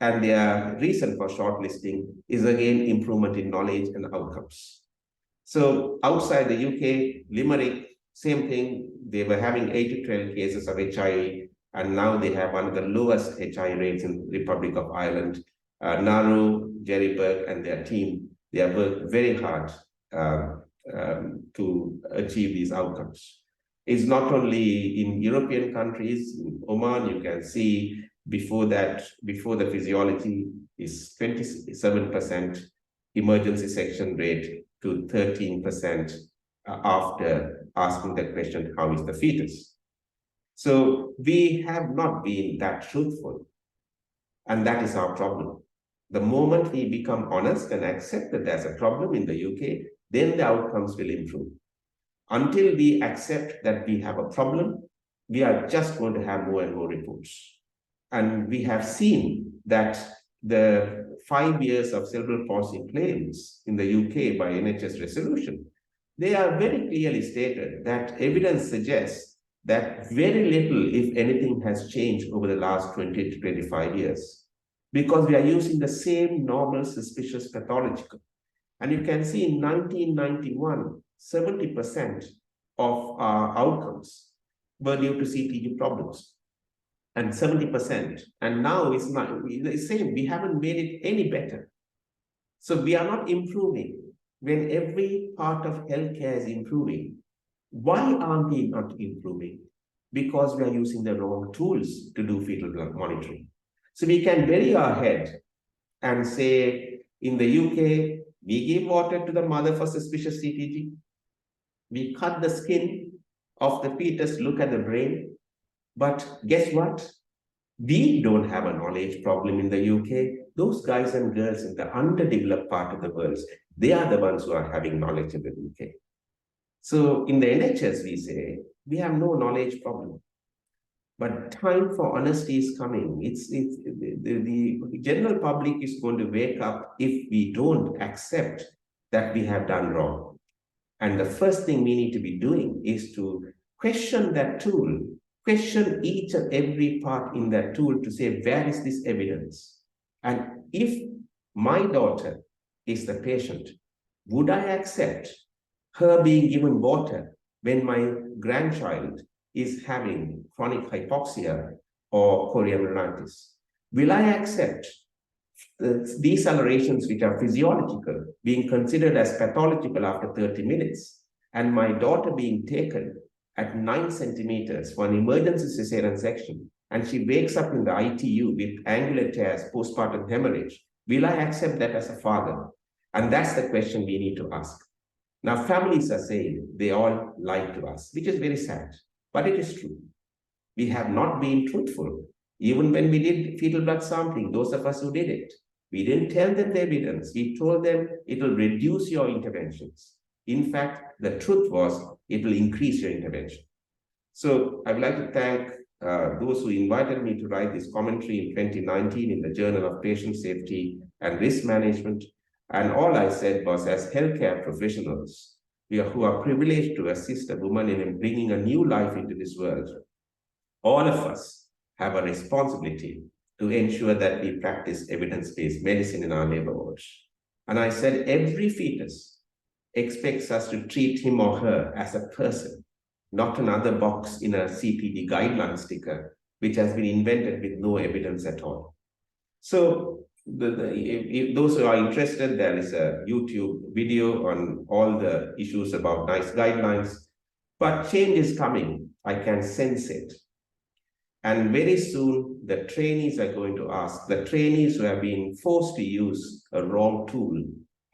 And their reason for shortlisting is again improvement in knowledge and outcomes. So outside the UK, Limerick, same thing. They were having 8 to 12 cases of HIE, and now they have one of the lowest HIE rates in the Republic of Ireland. Naru, Jerry Burke, and their team, they have worked very hard to achieve these outcomes. It's not only in European countries. In Oman, you can see before the physiology is 27% emergency section rate to 13% after asking the question, how is the fetus? So we have not been that truthful, and that is our problem. The moment we become honest and accept that there's a problem in the UK, then the outcomes will improve. Until we accept that we have a problem, we are just going to have more and more reports. And we have seen that the 5 years of cerebral palsy claims in the UK by NHS resolution, they are very clearly stated that evidence suggests that very little, if anything, has changed over the last 20 to 25 years, because we are using the same normal suspicious pathological. And you can see in 1991, 70% of our outcomes were due to CTG problems, and 70%. And now it's not the same. We haven't made it any better. So we are not improving when every part of healthcare is improving. Why aren't we not improving? Because we are using the wrong tools to do fetal blood monitoring. So we can bury our head and say, in the UK, we give water to the mother for suspicious CTG. We cut the skin of the fetus, look at the brain. But guess what? We don't have a knowledge problem in the UK. Those guys and girls in the underdeveloped part of the world, they are the ones who are having knowledge in the UK. So in the NHS, we say, we have no knowledge problem. But time for honesty is coming. The general public is going to wake up if we don't accept that we have done wrong. And the first thing we need to be doing is to question that tool, question each and every part in that tool to say, where is this evidence? And if my daughter is the patient, would I accept her being given water when my grandchild is having chronic hypoxia or chorioamnionitis? Will I accept decelerations which are physiological being considered as pathological after 30 minutes, and my daughter being taken at 9 centimeters for an emergency cesarean section, and she wakes up in the ITU with angular tears, postpartum hemorrhage? Will I accept that as a father? And that's the question we need to ask. Now, families are saying they all lied to us, which is very sad, but it is true. We have not been truthful. Even when we did fetal blood sampling, those of us who did it, we didn't tell them the evidence. We told them it will reduce your interventions. In fact, the truth was it will increase your intervention. So I would like to thank those who invited me to write this commentary in 2019 in the Journal of Patient Safety and Risk Management. And all I said was, as healthcare professionals, who are privileged to assist a woman in bringing a new life into this world, all of us have a responsibility to ensure that we practice evidence-based medicine in our neighborhoods. And I said, every fetus expects us to treat him or her as a person, not another box in a CPD guideline sticker, which has been invented with no evidence at all. So if those who are interested, there is a YouTube video on all the issues about NICE guidelines. But change is coming. I can sense it. And very soon, the trainees are going to ask, the trainees who have been forced to use a wrong tool,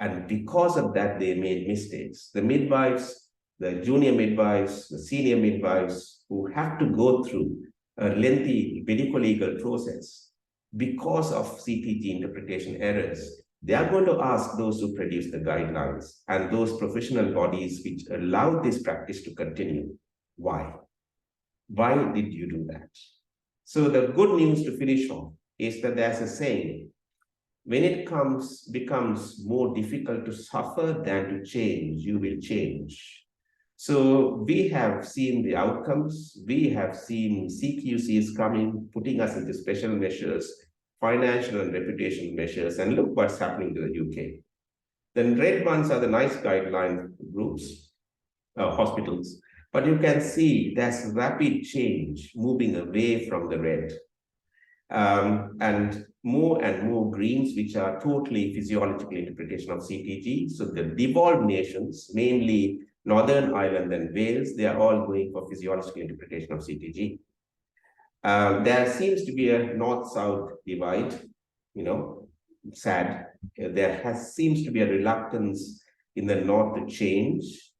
and because of that, they made mistakes. The midwives, the junior midwives, the senior midwives, who have to go through a lengthy medico-legal process because of CTG interpretation errors, they are going to ask those who produce the guidelines and those professional bodies which allow this practice to continue, why? Why did you do that? So the good news to finish on is that there's a saying, when it becomes more difficult to suffer than to change, you will change. So we have seen the outcomes. We have seen CQCs coming, putting us into special measures, financial and reputational measures, and look what's happening to the UK. The red ones are the NICE guideline groups, hospitals. But you can see there's rapid change moving away from the red. And more greens, which are totally physiological interpretation of CTG. So the devolved nations, mainly Northern Ireland and Wales, they are all going for physiological interpretation of CTG. There seems to be a north-south divide, sad. There seems to be a reluctance in the north to change.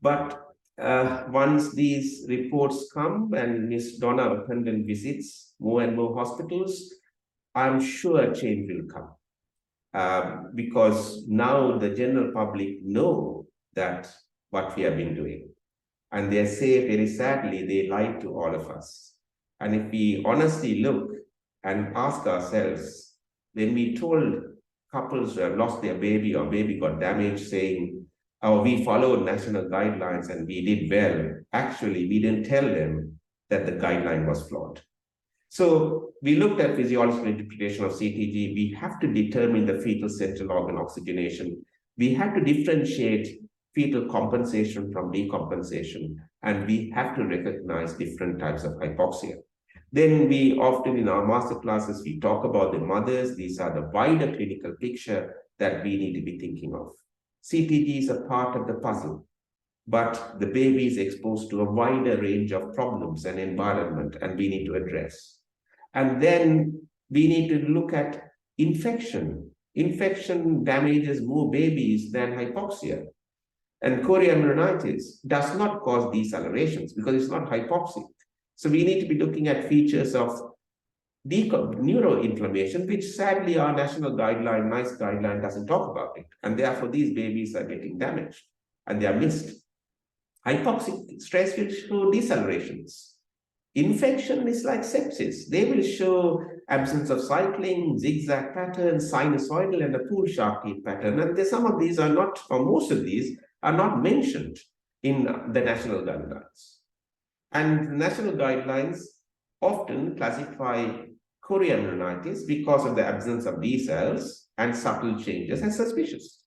But once these reports come and Ms. Donna O'Connell visits more and more hospitals, I'm sure change will come. because now the general public know that what we have been doing. And they say, very sadly, they lied to all of us. And if we honestly look and ask ourselves, when we told couples who have lost their baby or baby got damaged, saying, oh, we followed national guidelines and we did well, actually, we didn't tell them that the guideline was flawed. So we looked at physiological interpretation of CTG. We have to determine the fetal central organ oxygenation. We have to differentiate fetal compensation from decompensation, and we have to recognize different types of hypoxia. Then we often in our master classes, we talk about the mothers. These are the wider clinical picture that we need to be thinking of. CTG is a part of the puzzle, but the baby is exposed to a wider range of problems and environment, and we need to address. And then we need to look at infection. Infection damages more babies than hypoxia. And chorioamnionitis does not cause decelerations because it's not hypoxic. So we need to be looking at features of neuroinflammation, which sadly our national guideline, NICE guideline, doesn't talk about it. And therefore these babies are getting damaged and they are missed. Hypoxic stress will show decelerations. Infection is like sepsis. They will show absence of cycling, zigzag pattern, sinusoidal, and a pool shark teeth pattern. And some of these are not, or most of these are not mentioned in the national guidelines. And national guidelines often classify chorioamnionitis because of the absence of B cells and subtle changes as suspicious.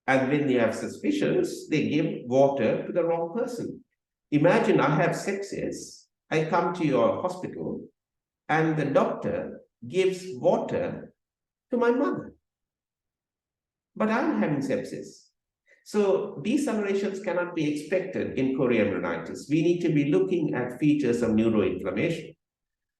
And when they have suspicions, they give water to the wrong person. Imagine I have sepsis. I come to your hospital and the doctor gives water to my mother. But I'm having sepsis. So decelerations cannot be expected in chorioamnionitis. We need to be looking at features of neuroinflammation.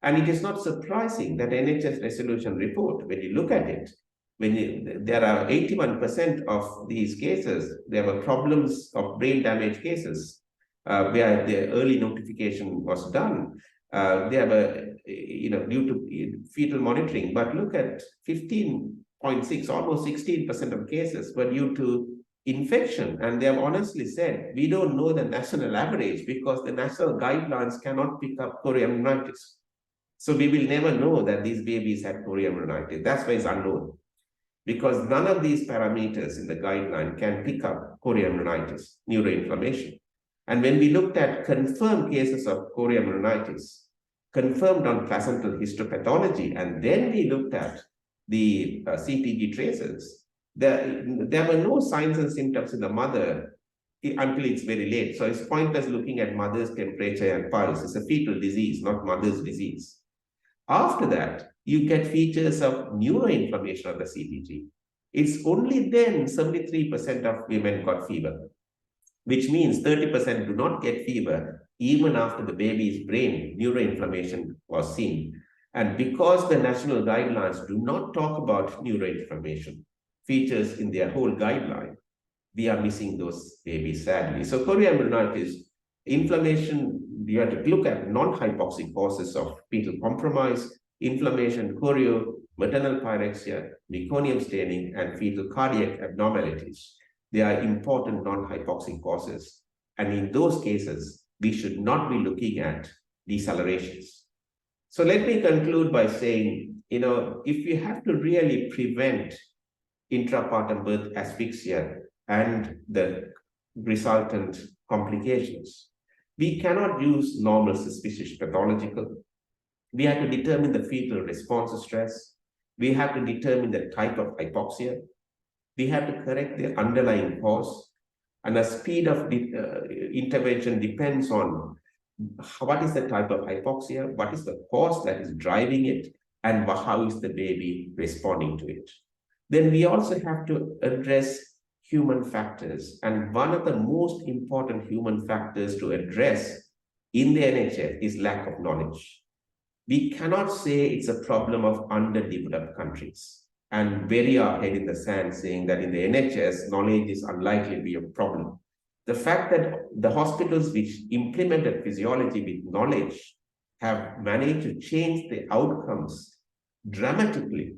And it is not surprising that NHS resolution report, when you look at it, there are 81% of these cases, there were problems of brain damage cases. Where the early notification was done, they were, due to fetal monitoring. But look at 15.6, almost 16% of cases were due to infection. And they have honestly said, we don't know the national average because the national guidelines cannot pick up chorioamnionitis. So we will never know that these babies had chorioamnionitis. That's why it's unknown. Because none of these parameters in the guideline can pick up chorioamnionitis, neuroinflammation. And when we looked at confirmed cases of chorioamnionitis, confirmed on placental histopathology, and then we looked at the CTG traces, there were no signs and symptoms in the mother until it's very late. So it's pointless looking at mother's temperature and pulse. It's a fetal disease, not mother's disease. After that, you get features of neuroinflammation of the CTG. It's only then 73% of women got fever, which means 30% do not get fever even after the baby's brain neuroinflammation was seen. And because the national guidelines do not talk about neuroinflammation features in their whole guideline, we are missing those babies sadly. So chorioamnionitis, inflammation, you have to look at non-hypoxic causes of fetal compromise, inflammation, chorio, maternal pyrexia, meconium staining, and fetal cardiac abnormalities. They are important non-hypoxic causes. And in those cases, we should not be looking at decelerations. So let me conclude by saying, if we have to really prevent intrapartum birth asphyxia and the resultant complications, we cannot use normal suspicious pathological. We have to determine the fetal response to stress. We have to determine the type of hypoxia. We have to correct the underlying cause. And the speed of intervention depends on what is the type of hypoxia, what is the cause that is driving it, and how is the baby responding to it. Then we also have to address human factors. And one of the most important human factors to address in the NHS is lack of knowledge. We cannot say it's a problem of underdeveloped countries and bury our head in the sand saying that in the NHS, knowledge is unlikely to be a problem. The fact that the hospitals which implemented physiology with knowledge have managed to change the outcomes dramatically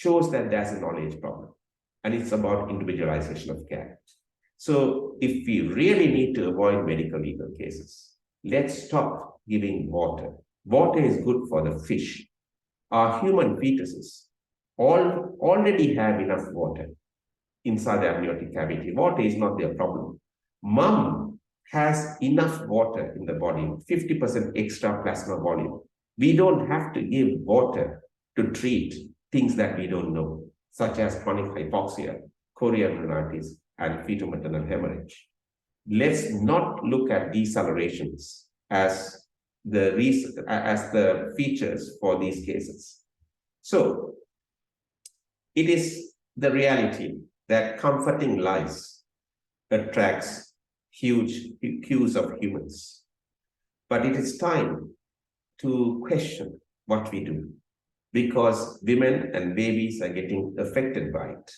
shows that there's a knowledge problem. And it's about individualization of care. So if we really need to avoid medical legal cases, let's stop giving water. Water is good for the fish. Our human fetuses already have enough water inside the amniotic cavity. Water is not their problem. Mom has enough water in the body, 50% extra plasma volume. We don't have to give water to treat things that we don't know, such as chronic hypoxia, chorioamnionitis, and fetal-maternal hemorrhage. Let's not look at decelerations as the features for these cases. So it is the reality that comforting lies attracts huge queues of humans. But it is time to question what we do, because women and babies are getting affected by it.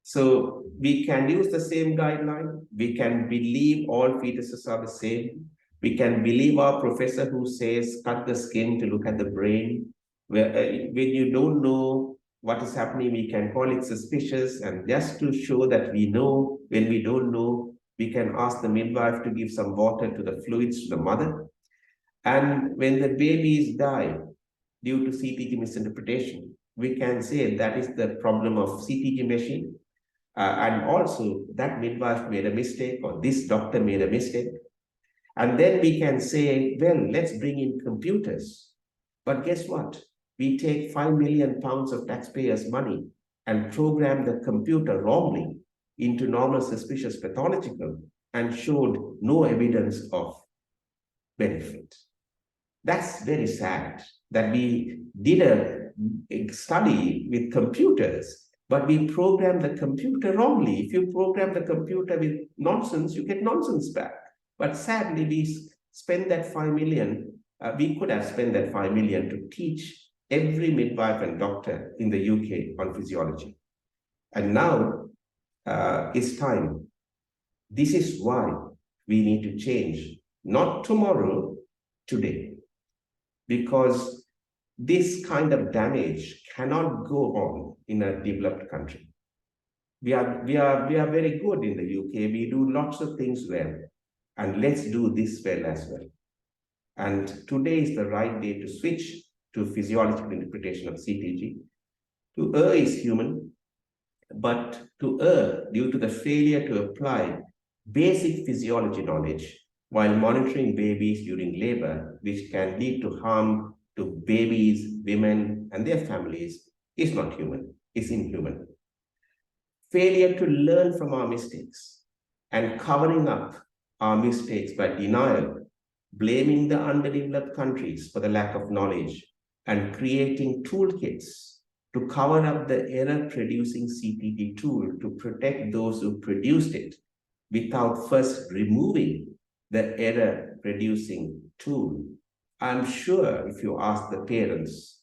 So we can use the same guideline. We can believe all fetuses are the same. We can believe our professor who says, cut the skin to look at the brain. When you don't know what is happening, we can call it suspicious. And just to show that we know, when we don't know, we can ask the midwife to give some water to the fluids to the mother. And when the babies die due to CTG misinterpretation, we can say that is the problem of CTG machine. And also that midwife made a mistake, or this doctor made a mistake. And then we can say, well, let's bring in computers. But guess what? We take £5 million of taxpayers' money and program the computer wrongly into normal suspicious pathological and showed no evidence of benefit. That's very sad that we did a study with computers, but we programmed the computer wrongly. If you program the computer with nonsense, you get nonsense back. But sadly, we spend that 5 million. We could have spent that 5 million to teach every midwife and doctor in the UK on physiology. And now it's time. This is why we need to change, not tomorrow, today. Because this kind of damage cannot go on in a developed country. We are very good in the UK. We do lots of things well. And let's do this well as well. And today is the right day to switch to physiological interpretation of CTG. To err is human, but to err due to the failure to apply basic physiology knowledge while monitoring babies during labor, which can lead to harm to babies, women, and their families, is not human, it's inhuman. Failure to learn from our mistakes and covering up our mistakes by denial, blaming the underdeveloped countries for the lack of knowledge, and creating toolkits to cover up the error-producing CTG tool to protect those who produced it without first removing the error-producing tool. I'm sure if you ask the parents,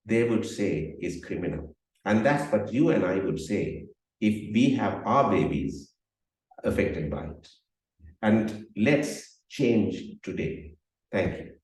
they would say is criminal. And that's what you and I would say if we have our babies affected by it. And let's change today. Thank you.